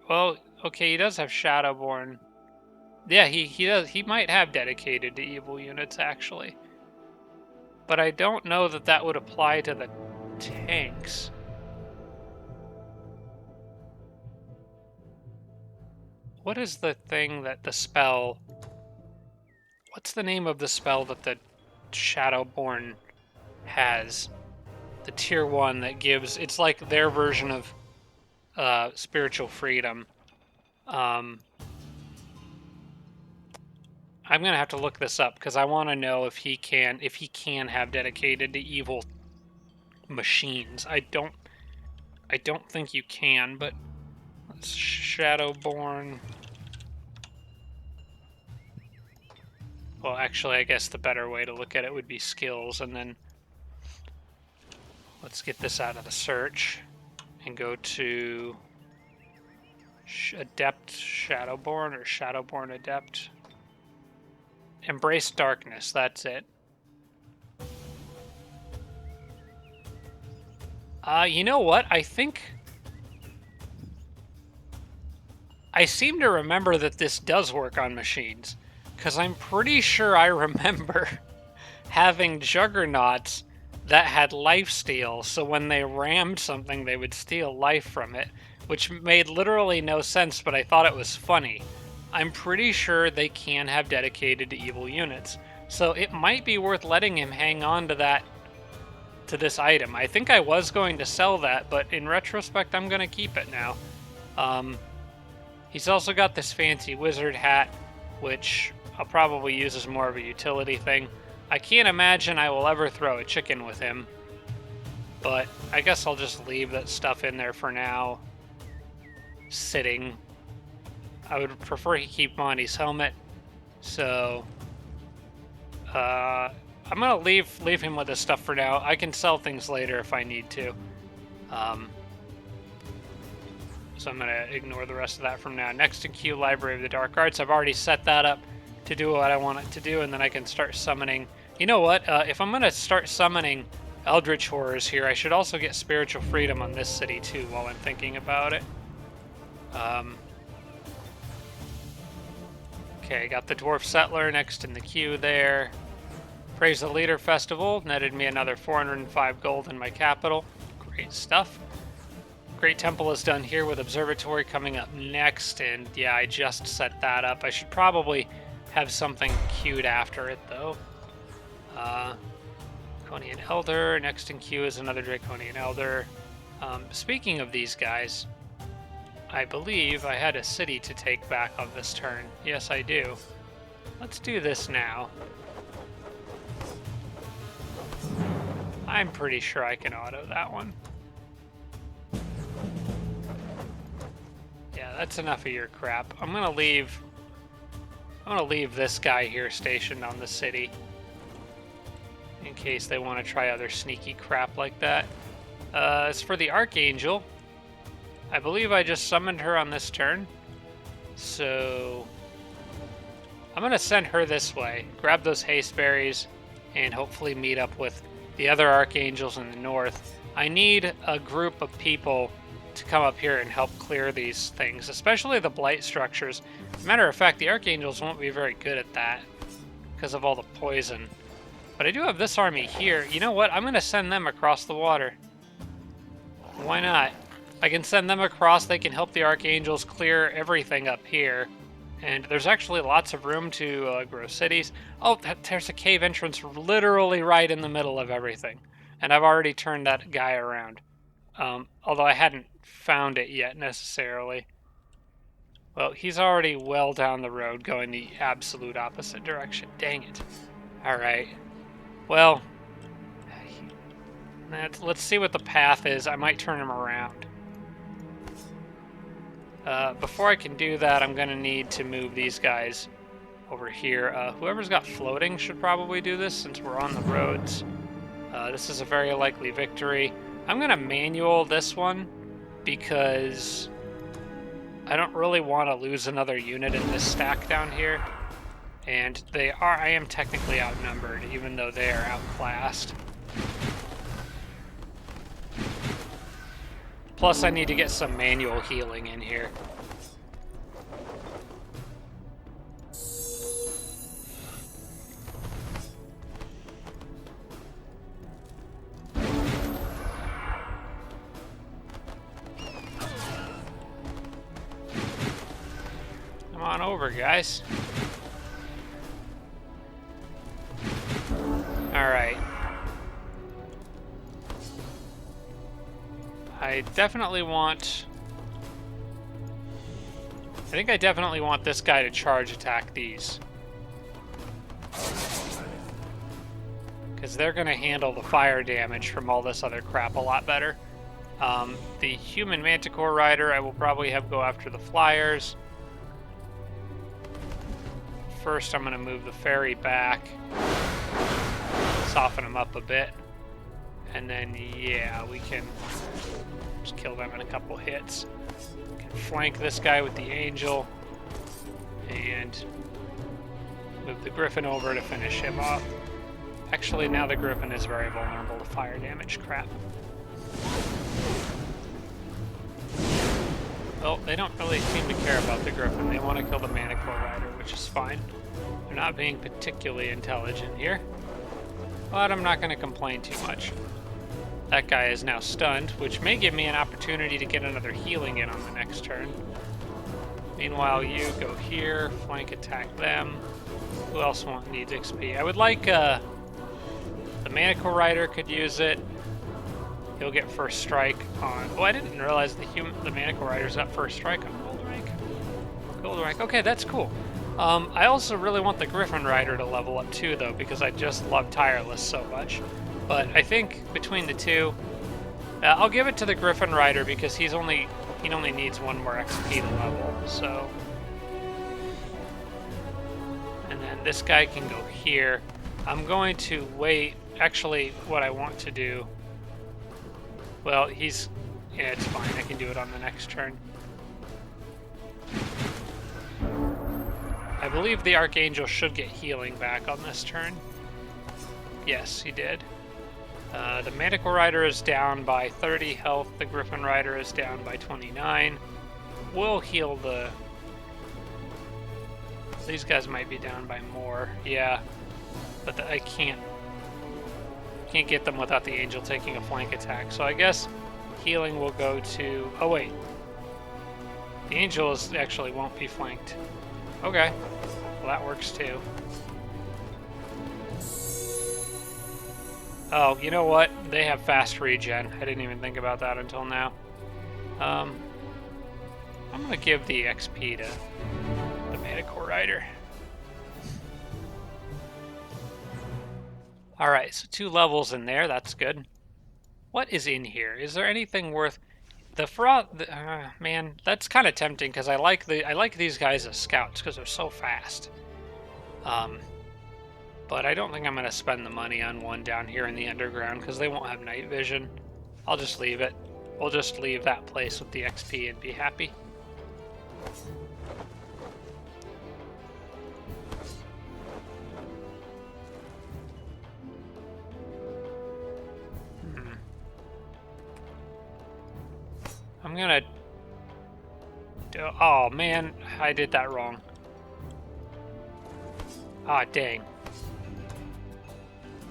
Speaker 1: well, okay, he does have Shadowborn. Yeah, he does. He might have dedicated to evil units, actually. But I don't know that that would apply to the tanks. What is the thing that the spell... What's the name of the spell that the Shadowborn has? The tier 1 that gives... It's like their version of spiritual freedom. I'm gonna have to look this up because I want to know if he can have dedicated to evil machines. I don't think you can, but let's Shadowborn. Well, actually, I guess the better way to look at it would be skills, and then let's get this out of the search and go to Adept Shadowborn or Shadowborn Adept. Embrace Darkness, that's it. You know what? I think... I seem to remember that this does work on machines, because I'm pretty sure I remember having Juggernauts that had lifesteal, so when they rammed something, they would steal life from it, which made literally no sense, but I thought it was funny. I'm pretty sure they can have dedicated to evil units. So it might be worth letting him hang on to that, to this item. I think I was going to sell that, but in retrospect, I'm going to keep it now. He's also got this fancy wizard hat, which I'll probably use as more of a utility thing. I can't imagine I will ever throw a chicken with him, but I guess I'll just leave that stuff in there for now, sitting. I would prefer he keep Monty's helmet, so I'm gonna leave him with this stuff for now. I can sell things later if I need to. So I'm gonna ignore the rest of that from now. Next in queue, Library of the Dark Arts. I've already set that up to do what I want it to do, and then I can start summoning. You know what? If I'm gonna start summoning Eldritch Horrors here, I should also get Spiritual Freedom on this city too while I'm thinking about it. Okay, got the Dwarf Settler next in the queue there. Praise the Leader Festival netted me another 405 gold in my capital. Great stuff. Great Temple is done here with Observatory coming up next, and yeah, I just set that up. I should probably have something queued after it, though. Draconian Elder, next in queue is another Draconian Elder. Speaking of these guys, I believe I had a city to take back on this turn. Yes, I do. Let's do this now. I'm pretty sure I can auto that one. Yeah, that's enough of your crap. I'm gonna leave this guy here stationed on the city in case they want to try other sneaky crap like that. As for the Archangel, I believe I just summoned her on this turn, so I'm gonna send her this way, grab those haste berries, and hopefully meet up with the other Archangels in the north. I need a group of people to come up here and help clear these things, especially the blight structures. Matter of fact, the Archangels won't be very good at that because of all the poison. But I do have this army here. You know what? I'm going to send them across the water. Why not? I can send them across. They can help the Archangels clear everything up here. And there's actually lots of room to grow cities. Oh, there's a cave entrance literally right in the middle of everything. And I've already turned that guy around. Although I hadn't found it yet necessarily. Well, he's already well down the road going the absolute opposite direction. Dang it. Alright. Well, let's see what the path is. I might turn him around. Before I can do that, I'm going to need to move these guys over here. Whoever's got floating should probably do this since we're on the roads. This is a very likely victory. I'm going to manual this one because I don't really want to lose another unit in this stack down here. And I am technically outnumbered, even though they are outclassed. Plus, I need to get some manual healing in here. Come on over, guys. Alright. I think I definitely want this guy to charge attack these. Because they're going to handle the fire damage from all this other crap a lot better. The human Manticore Rider, I will probably have go after the flyers. First, I'm going to move the ferry back. Soften them up a bit. And then, yeah, we can just kill them in a couple hits. Can flank this guy with the Angel. And move the Griffin over to finish him off. Actually, now the Griffin is very vulnerable to fire damage crap. Well, they don't really seem to care about the Griffin. They want to kill the Manticore Rider, which is fine. They're not being particularly intelligent here. But I'm not going to complain too much. That guy is now stunned, which may give me an opportunity to get another healing in on the next turn. Meanwhile, you go here, flank attack them. Who else needs XP? I would like, the Manacle Rider could use it. He'll get first strike on... Oh, I didn't realize the Manacle Rider's got first strike on Gold Rank. Gold Rank, okay, that's cool. I also really want the Griffin Rider to level up too, though, because I just love Tireless so much. But I think between the two, I'll give it to the Griffin Rider because he only needs one more XP to level, so... And then this guy can go here. I'm going to wait. Actually, what I want to do... Well, yeah, it's fine. I can do it on the next turn. I believe the Archangel should get healing back on this turn. Yes, he did. The Manacle Rider is down by 30 health. The Griffin Rider is down by 29. We'll heal the... These guys might be down by more. Yeah, but I can't get them without the Angel taking a flank attack. So I guess healing will go to... Oh, wait. The Angel actually won't be flanked. Okay. Well, that works too. Oh, you know what? They have fast regen. I didn't even think about that until now. I'm going to give the XP to the Manacle Rider. Alright, so 2 levels in there. That's good. What is in here? Is there anything worth... The Frost... man, that's kind of tempting because I like these guys as scouts because they're so fast. But I don't think I'm going to spend the money on one down here in the underground because they won't have night vision. I'll just leave it. We'll just leave that place with the XP and be happy. I'm gonna... Oh man, I did that wrong. Ah, dang.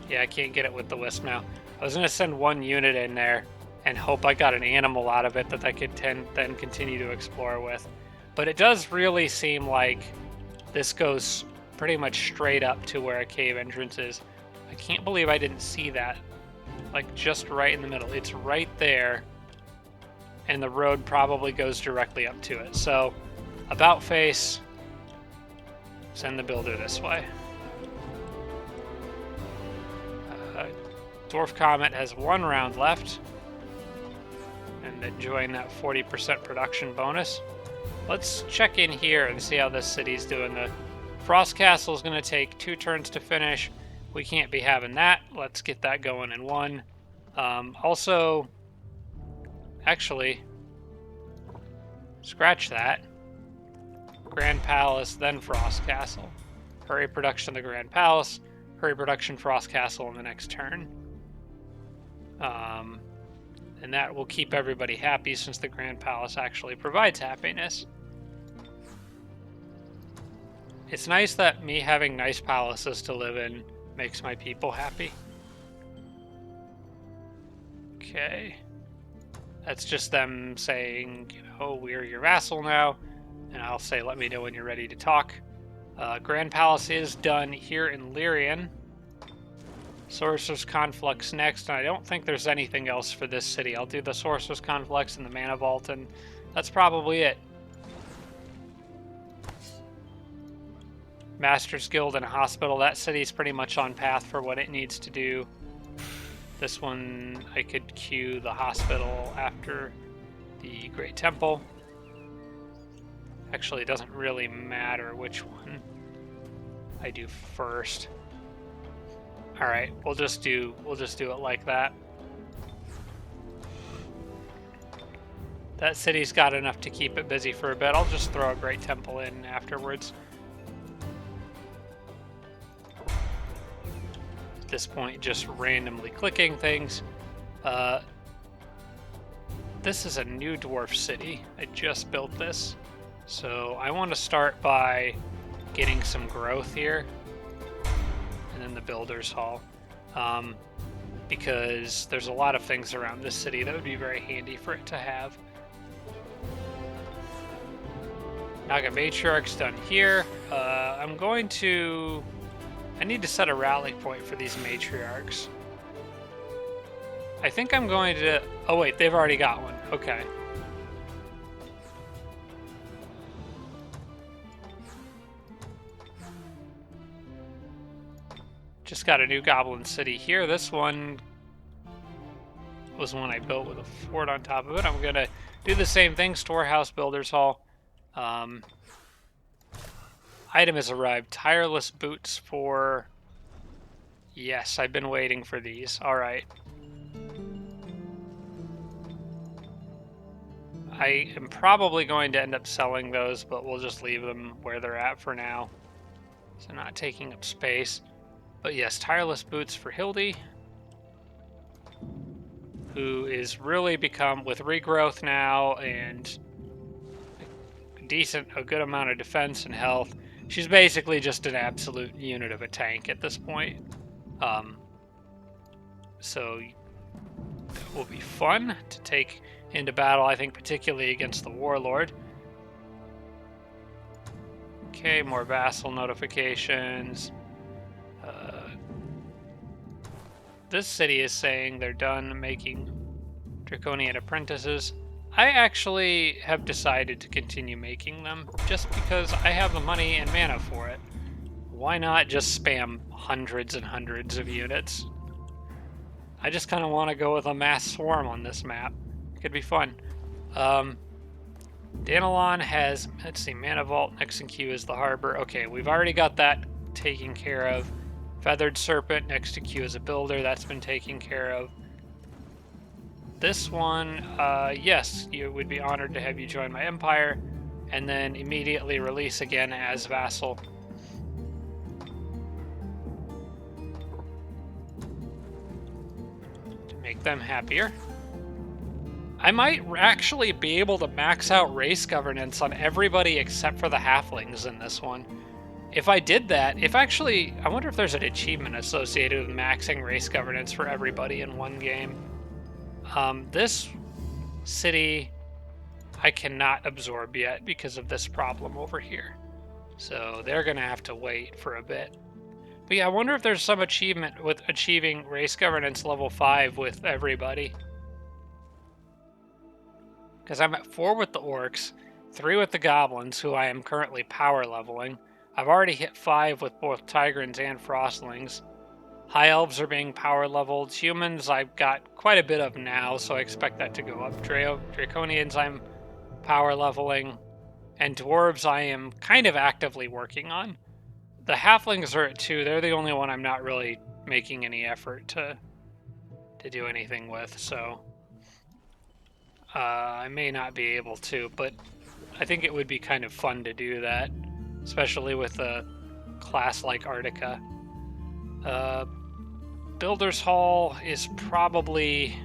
Speaker 1: Yeah, I can't get it with the Wisp now. I was gonna send one unit in there and hope I got an animal out of it that I could then continue to explore with. But it does really seem like this goes pretty much straight up to where a cave entrance is. I can't believe I didn't see that. Like, just right in the middle. It's right there. And the road probably goes directly up to it. So, about face, send the builder this way. Dwarf Comet has 1 round left. And enjoying that 40% production bonus. Let's check in here and see how this city's doing. The Frost Castle is going to take 2 turns to finish. We can't be having that. Let's get that going in 1. Also... Actually, scratch that. Grand Palace, then Frost Castle. Hurry production of the Grand Palace. Hurry production Frost Castle in the next turn. And that will keep everybody happy since the Grand Palace actually provides happiness. It's nice that me having nice palaces to live in makes my people happy. Okay. That's just them saying, you know, we're your vassal now. And I'll say, let me know when you're ready to talk. Grand Palace is done here in Lyrian. Sorcerer's Conflux next, and I don't think there's anything else for this city. I'll do the Sorcerer's Conflux and the Mana Vault, and that's probably it. Master's Guild and a hospital. That city's pretty much on path for what it needs to do. This one, I could queue the hospital after the Great Temple. Actually, it doesn't really matter which one I do first. All right, we'll just do it like that. That city's got enough to keep it busy for a bit. I'll just throw a Great Temple in afterwards. At this point, just randomly clicking things. This is a new dwarf city. I just built this. So I want to start by getting some growth here. And then the Builder's Hall. Because there's a lot of things around this city that would be very handy for it to have. Naga Matriarch's done here. I'm going to... I need to set a rally point for these Matriarchs. I think I'm going to... Oh wait, they've already got one. Okay. Just got a new Goblin City here. This one was one I built with a fort on top of it. I'm going to do the same thing. Storehouse, Builder's Hall. Item has arrived. Tireless boots for... Yes, I've been waiting for these. All right. I am probably going to end up selling those, but we'll just leave them where they're at for now. So not taking up space. But yes, tireless boots for Hildy, who is really become, with regrowth now and a good amount of defense and health, she's basically just an absolute unit of a tank at this point. So that will be fun to take into battle, I think, particularly against the Warlord. Okay, more vassal notifications. This city is saying they're done making Draconian apprentices. I actually have decided to continue making them just because I have the money and mana for it. Why not just spam hundreds and hundreds of units? I just kind of want to go with a mass swarm on this map. It could be fun. Danilon has, let's see, Mana Vault, next in queue is the Harbor. Okay, we've already got that taken care of. Feathered Serpent, next to queue is a builder. That's been taken care of. This one, yes, you would be honored to have you join my empire, and then immediately release again as vassal. To make them happier. I might actually be able to max out race governance on everybody except for the halflings in this one. If I did that, I wonder if there's an achievement associated with maxing race governance for everybody in one game. This city I cannot absorb yet because of this problem over here. So they're going to have to wait for a bit. But yeah, I wonder if there's some achievement with achieving race governance level 5 with everybody. Because I'm at 4 with the orcs, 3 with the goblins, who I am currently power leveling. I've already hit 5 with both Tigrans and Frostlings. High Elves are being power leveled. Humans I've got quite a bit of now, so I expect that to go up. Draconians I'm power leveling. And Dwarves I am kind of actively working on. The Halflings are at 2. They're the only one I'm not really making any effort to do anything with, so... I may not be able to, but I think it would be kind of fun to do that. Especially with a class like Arctica. Builder's Hall is probably...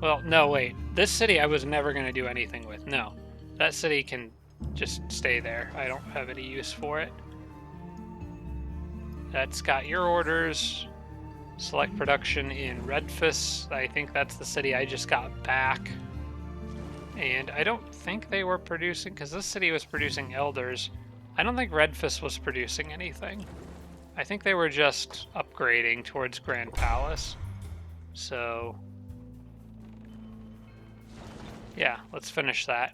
Speaker 1: Well, no, wait. This city I was never going to do anything with. No. That city can just stay there. I don't have any use for it. That's got your orders. Select production in Redfus. I think that's the city I just got back. And I don't think they were producing, because this city was producing elders. I don't think Redfus was producing anything. I think they were just upgrading towards Grand Palace. So, yeah, let's finish that.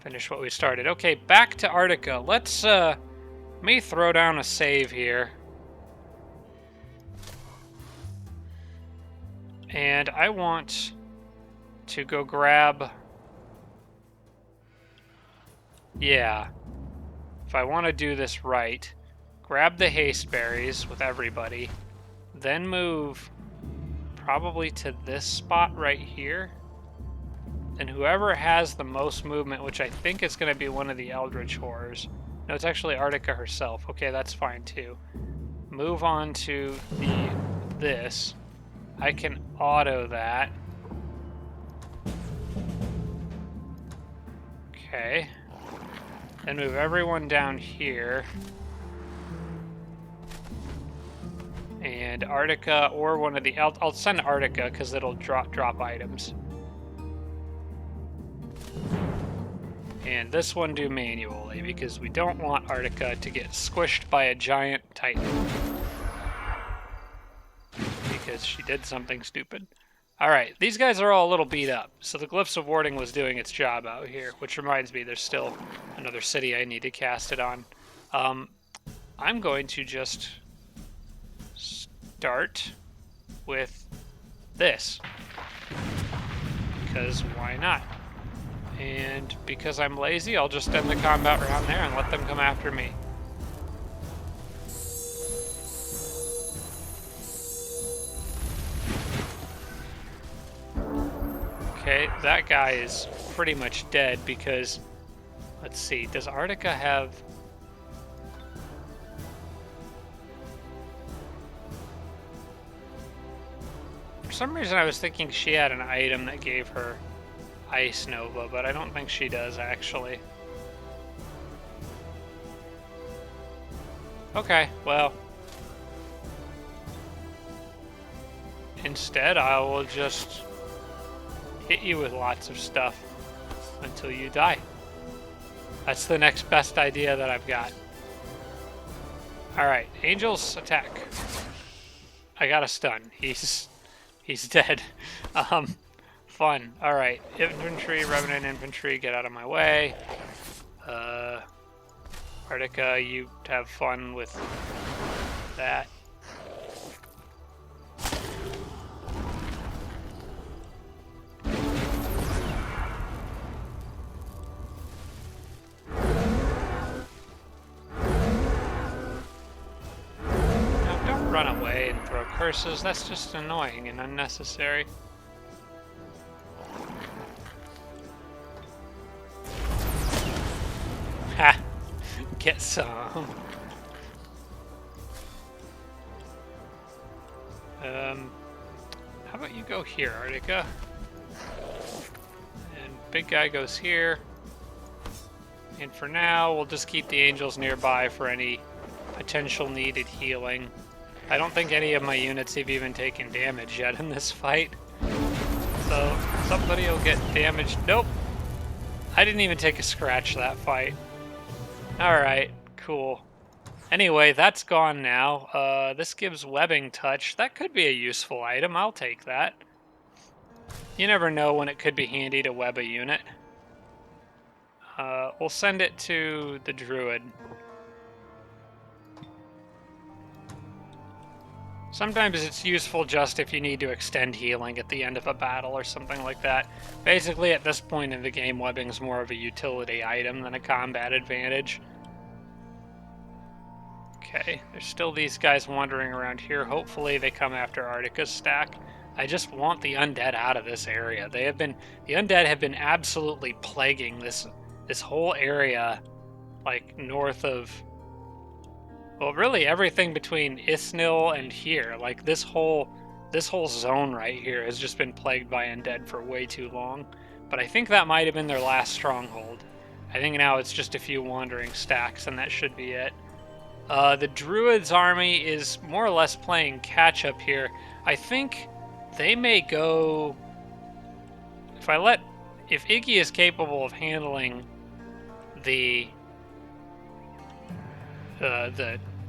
Speaker 1: Finish what we started. Okay, back to Arctica. Let's, me throw down a save here. And I want to go grab... Yeah. If I want to do this right, grab the haste berries with everybody, then move probably to this spot right here. And whoever has the most movement, which I think is going to be one of the Eldritch Horrors. No, it's actually Arctica herself. Okay, that's fine too. Move on to this. I can auto that. Okay. Then move everyone down here. And Arctica or one of the... I'll send Arctica because it'll drop items. And this one do manually, because we don't want Arctica to get squished by a giant Titan. Because she did something stupid. Alright, these guys are all a little beat up, so the Glyphs of Warding was doing its job out here, which reminds me there's still another city I need to cast it on. I'm going to just start with this, because why not? And because I'm lazy, I'll just end the combat round there and let them come after me. Okay, that guy is pretty much dead because, let's see, does Arctica have... For some reason I was thinking she had an item that gave her Ice Nova, but I don't think she does actually. Okay, well, instead I will just hit you with lots of stuff until you die. That's the next best idea that I've got. Alright, Angels attack. I got a stun. He's dead. Fun. Alright, infantry, Revenant infantry, get out of my way. Arctica, you have fun with that. Run away and throw curses. That's just annoying and unnecessary. Ha! Get some. How about you go here, Arctica? And big guy goes here. And for now, we'll just keep the angels nearby for any potential needed healing. I don't think any of my units have even taken damage yet in this fight. So somebody will get damaged. Nope. I didn't even take a scratch that fight. Alright, cool. Anyway, that's gone now. This gives webbing touch. That could be a useful item. I'll take that. You never know when it could be handy to web a unit. We'll send it to the druid. Sometimes it's useful just if you need to extend healing at the end of a battle or something like that. Basically, at this point in the game, webbing's more of a utility item than a combat advantage. Okay, there's still these guys wandering around here. Hopefully they come after Arctica's stack. I just want the undead out of this area. The undead have been absolutely plaguing this whole area, like north of... Well, really everything between Isnil and here, like this whole zone right here has just been plagued by undead for way too long. But I think that might have been their last stronghold. I think now it's just a few wandering stacks, and that should be it. The Druid's army is more or less playing catch up here. I think they may go... If Iggy is capable of handling the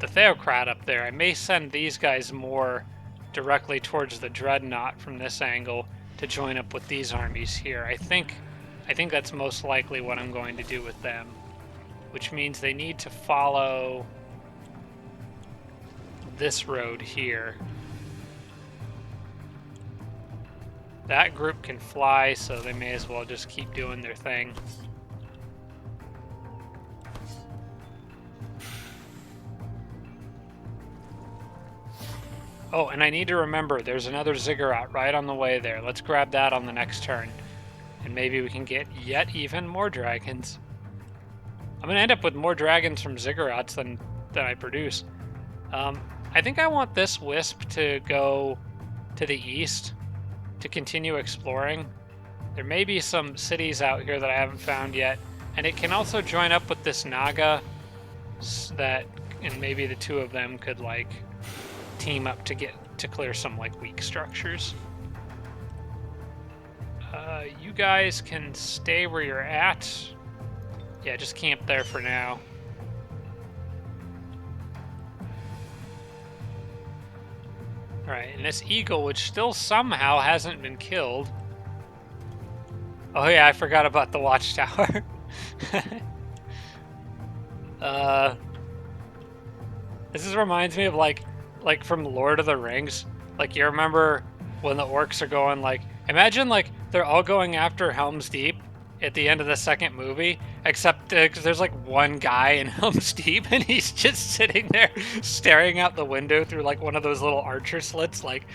Speaker 1: Theocrat up there, I may send these guys more directly towards the Dreadnought from this angle to join up with these armies here. I think that's most likely what I'm going to do with them, which means they need to follow this road here. That group can fly, so they may as well just keep doing their thing. Oh, and I need to remember, there's another Ziggurat right on the way there. Let's grab that on the next turn. And maybe we can get yet even more dragons. I'm going to end up with more dragons from Ziggurats than I produce. I think I want this Wisp to go to the east to continue exploring. There may be some cities out here that I haven't found yet. And it can also join up with this Naga, and maybe the two of them could, like, team up to clear some, like, weak structures. You guys can stay where you're at. Yeah, just camp there for now. Alright, and this eagle, which still somehow hasn't been killed. Oh yeah, I forgot about the watchtower. This reminds me of like from Lord of the Rings. Like, you remember when the orcs are going like, imagine like they're all going after Helm's Deep at the end of the second movie, except because there's like one guy in Helm's Deep and he's just sitting there staring out the window through like one of those little archer slits, like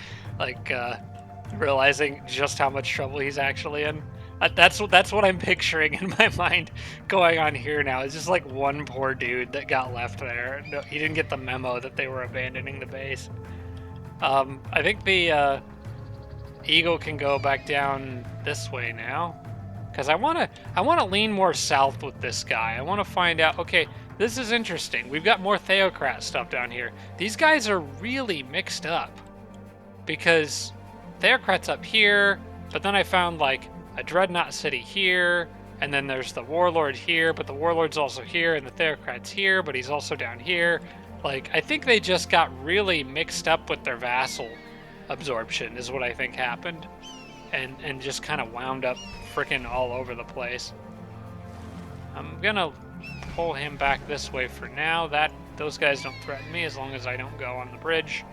Speaker 1: realizing just how much trouble he's actually in. That's what I'm picturing in my mind going on here now. It's just like one poor dude that got left there. No, he didn't get the memo that they were abandoning the base. I think the eagle can go back down this way now, because I wanna lean more south with this guy. I want to find out. Okay, this is interesting. We've got more Theocrat stuff down here. These guys are really mixed up, because Theocrat's up here, but then I found like a Dreadnought City here, and then there's the Warlord here, but the Warlord's also here, and the Theocrat's here, but he's also down here. Like, I think they just got really mixed up with their vassal absorption is what I think happened, and just kind of wound up freaking all over the place. I'm gonna pull him back this way for now. Those guys don't threaten me as long as I don't go on the bridge.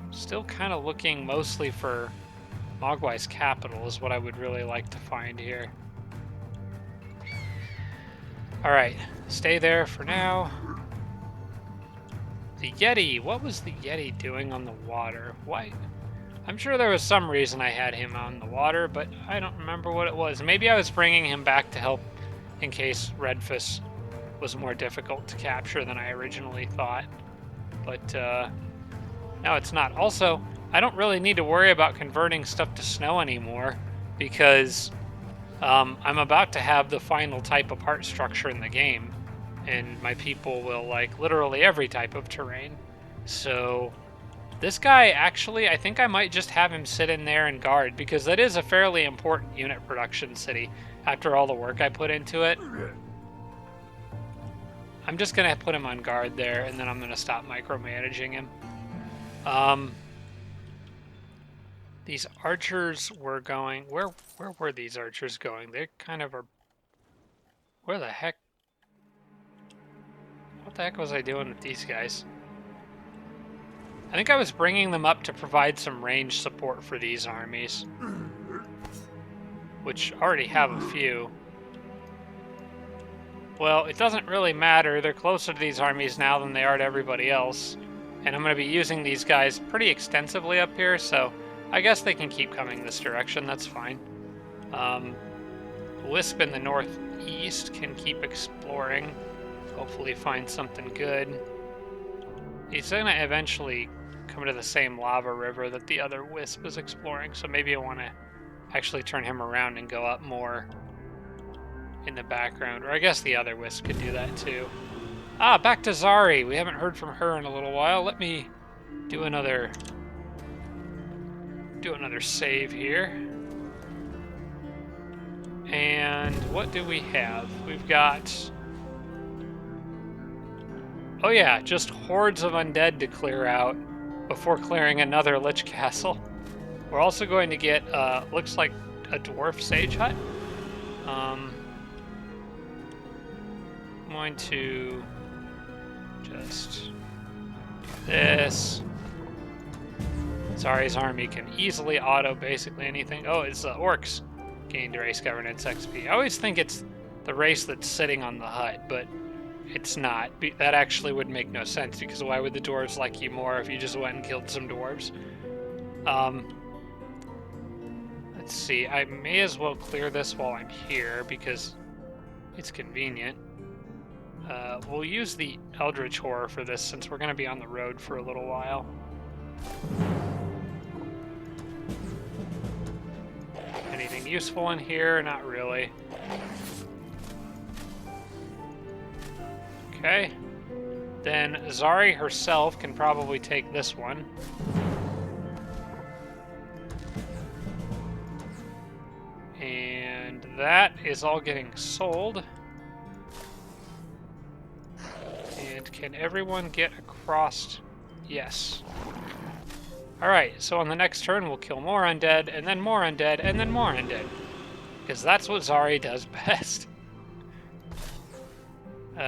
Speaker 1: Still kind of looking mostly for Mogwai's capital is what I would really like to find here. Alright, stay there for now. The Yeti. What was the Yeti doing on the water? Why? I'm sure there was some reason I had him on the water, but I don't remember what it was. Maybe I was bringing him back to help in case Redfus was more difficult to capture than I originally thought. But, no, it's not. Also, I don't really need to worry about converting stuff to snow anymore, because I'm about to have the final type of part structure in the game, and my people will like literally every type of terrain. So this guy, actually, I think I might just have him sit in there and guard, because that is a fairly important unit production city after all the work I put into it. I'm just going to put him on guard there, and then I'm going to stop micromanaging him. These archers were going... Where were these archers going? They kind of are... Where the heck? What the heck was I doing with these guys? I think I was bringing them up to provide some range support for these armies, which already have a few. Well, it doesn't really matter. They're closer to these armies now than they are to everybody else. And I'm going to be using these guys pretty extensively up here, so I guess they can keep coming this direction. That's fine. Wisp in the northeast can keep exploring. Hopefully find something good. He's going to eventually come to the same lava river that the other Wisp is exploring, so maybe I want to actually turn him around and go up more in the background. Or I guess the other Wisp could do that too. Ah, back to Zari. We haven't heard from her in a little while. Let me do another save here. And what do we have? We've got... Oh yeah, just hordes of undead to clear out before clearing another Lich Castle. We're also going to get, looks like a dwarf sage hut. I'm going to just do this. Zari's army can easily auto basically anything. Oh, it's orcs gained race governance XP. I always think it's the race that's sitting on the hut, but it's not. That actually would make no sense, because why would the dwarves like you more if you just went and killed some dwarves? Let's see. I may as well clear this while I'm here, because it's convenient. We'll use the Eldritch Horror for this, since we're going to be on the road for a little while. Anything useful in here? Not really. Okay. Then Zari herself can probably take this one. And that is all getting sold. And can everyone get across? Yes. Alright, so on the next turn we'll kill more undead, and then more undead, and then more undead. Because that's what Zari does best.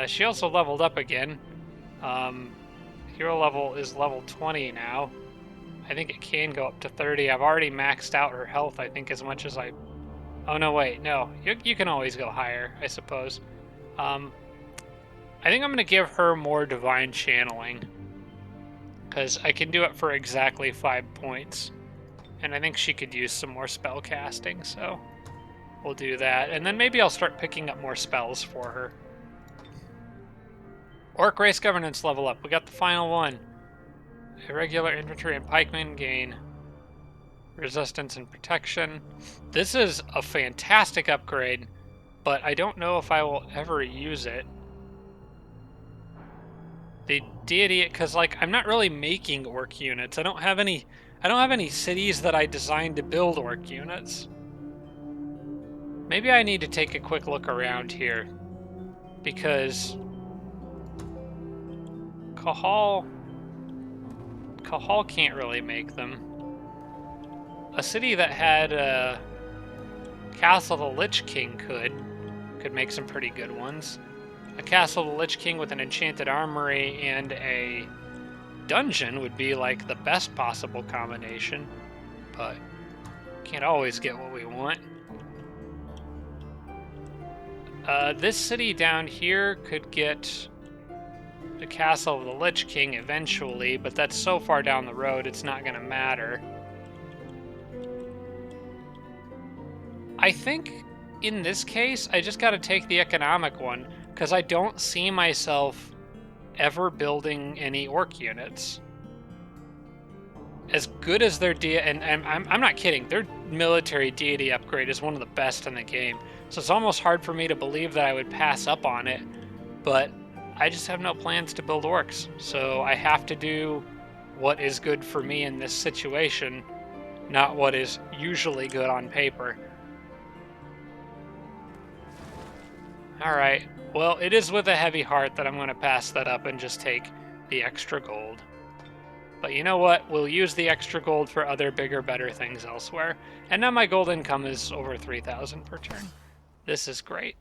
Speaker 1: She also leveled up again. Hero level is level 20 now. I think it can go up to 30. I've already maxed out her health, I think, as much as I... Oh, no, wait. No. You can always go higher, I suppose. I think I'm going to give her more Divine Channeling. Because I can do it for exactly 5 points. And I think she could use some more spell casting, so... We'll do that. And then maybe I'll start picking up more spells for her. Orc Race Governance level up. We got the final one. Irregular infantry and pikemen gain resistance and protection. This is a fantastic upgrade, but I don't know if I will ever use it. The deity, because like I'm not really making orc units. I don't have any cities that I designed to build orc units. Maybe I need to take a quick look around here, because Cahal can't really make them. A city that had Castle of the Lich King could make some pretty good ones. A Castle of the Lich King with an enchanted armory and a dungeon would be like the best possible combination, but can't always get what we want. This city down here could get the Castle of the Lich King eventually, but that's so far down the road it's not going to matter. I think in this case I just got to take the economic one, because I don't see myself ever building any orc units. As good as their and I'm not kidding, their military deity upgrade is one of the best in the game. So it's almost hard for me to believe that I would pass up on it, but I just have no plans to build orcs. So I have to do what is good for me in this situation, not what is usually good on paper. Alright, well, it is with a heavy heart that I'm going to pass that up and just take the extra gold. But you know what? We'll use the extra gold for other bigger, better things elsewhere. And now my gold income is over 3,000 per turn. This is great.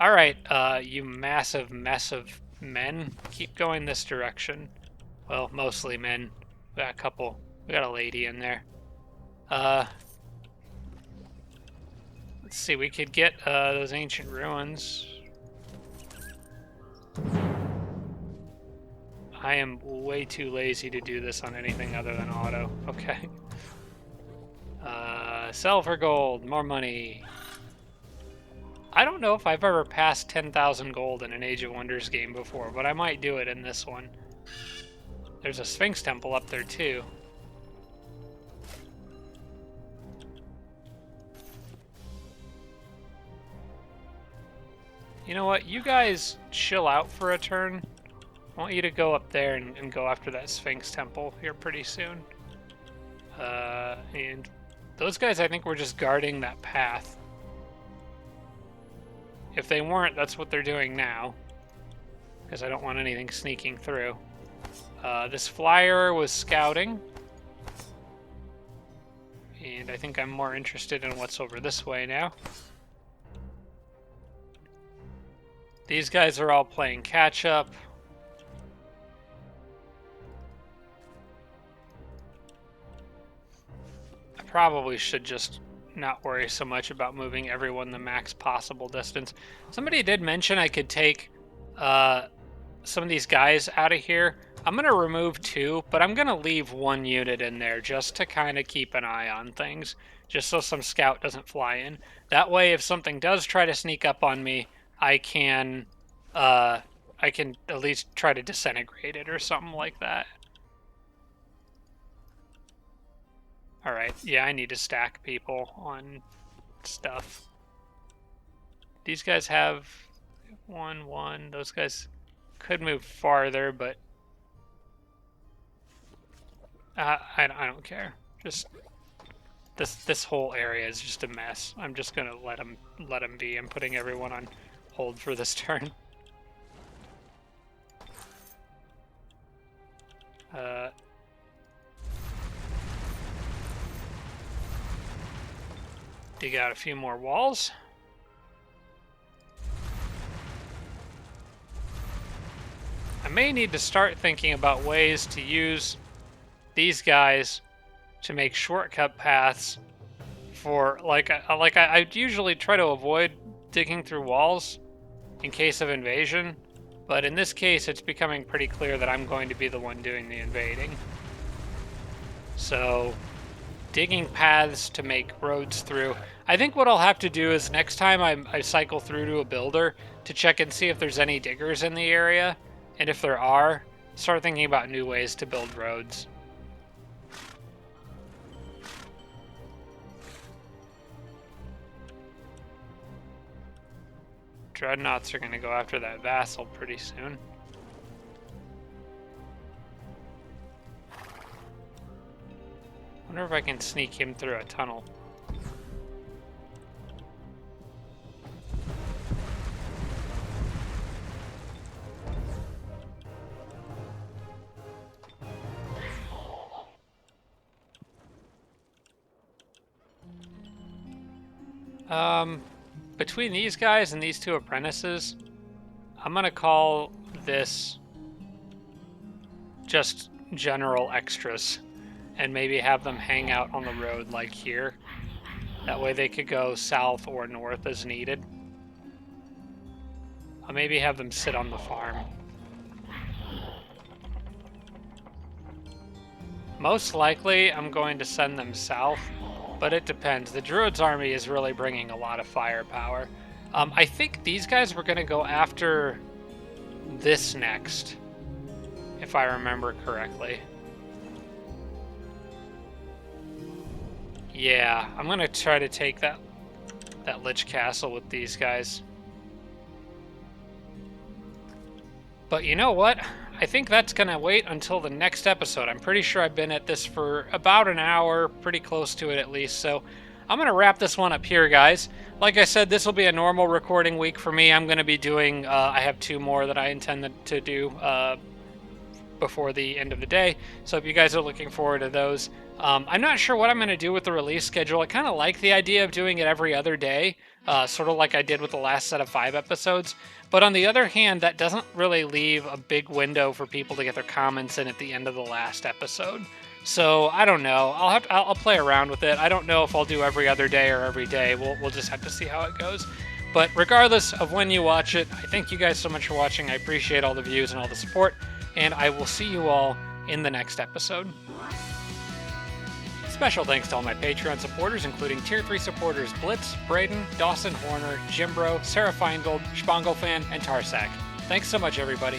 Speaker 1: Alright, you massive mess of men, keep going this direction. Well, mostly men. We got a lady in there. Let's see, we could get those ancient ruins. I am way too lazy to do this on anything other than auto. Okay. Sell for gold, more money. I don't know if I've ever passed 10,000 gold in an Age of Wonders game before, but I might do it in this one. There's a Sphinx Temple up there too. You know what? You guys chill out for a turn. I want you to go up there and go after that Sphinx Temple here pretty soon. And those guys, I think, were just guarding that path. If they weren't, that's what they're doing now, because I don't want anything sneaking through. This flyer was scouting, and I think I'm more interested in what's over this way now. These guys are all playing catch-up. I probably should just not worry so much about moving everyone the max possible distance. Somebody did mention I could take some of these guys out of here. I'm going to remove 2, but I'm going to leave 1 unit in there just to kind of keep an eye on things, just so some scout doesn't fly in. That way, if something does try to sneak up on me, I can at least try to disintegrate it or something like that. Alright, yeah, I need to stack people on stuff. These guys have 1-1. Those guys could move farther, but I don't care. Just This whole area is just a mess. I'm just gonna let him be. I'm putting everyone on hold for this turn. Dig out a few more walls. I may need to start thinking about ways to use these guys to make shortcut paths for, I usually try to avoid digging through walls in case of invasion, but in this case it's becoming pretty clear that I'm going to be the one doing the invading. So, digging paths to make roads through. I think what I'll have to do is next time I cycle through to a builder to check and see if there's any diggers in the area, and if there are, start thinking about new ways to build roads. Dreadnoughts are going to go after that vassal pretty soon. Wonder if I can sneak him through a tunnel. Between these guys and these two apprentices, I'm gonna call this just general extras, and maybe have them hang out on the road like here. That way they could go south or north as needed. I'll maybe have them sit on the farm. Most likely I'm going to send them south, but it depends. The Druids army is really bringing a lot of firepower. I think these guys were going to go after this next, if I remember correctly. Yeah, I'm going to try to take that Lich Castle with these guys. But you know what? I think that's going to wait until the next episode. I'm pretty sure I've been at this for about an hour, pretty close to it at least. So I'm going to wrap this one up here, guys. Like I said, this will be a normal recording week for me. I'm going to be doing, I have 2 more that I intend to do before the end of the day. So if you guys are looking forward to those. I'm not sure what I'm going to do with the release schedule. I kind of like the idea of doing it every other day, sort of like I did with the last set of 5 episodes. But on the other hand, that doesn't really leave a big window for people to get their comments in at the end of the last episode. So I don't know. I'll play around with it. I don't know if I'll do every other day or every day. We'll just have to see how it goes. But regardless of when you watch it, I thank you guys so much for watching. I appreciate all the views and all the support, and I will see you all in the next episode. Special thanks to all my Patreon supporters, including Tier 3 supporters Blitz, Braden, Dawson Horner, Jimbro, Sarah Feingold, Spanglefan, and Tarsak. Thanks so much, everybody.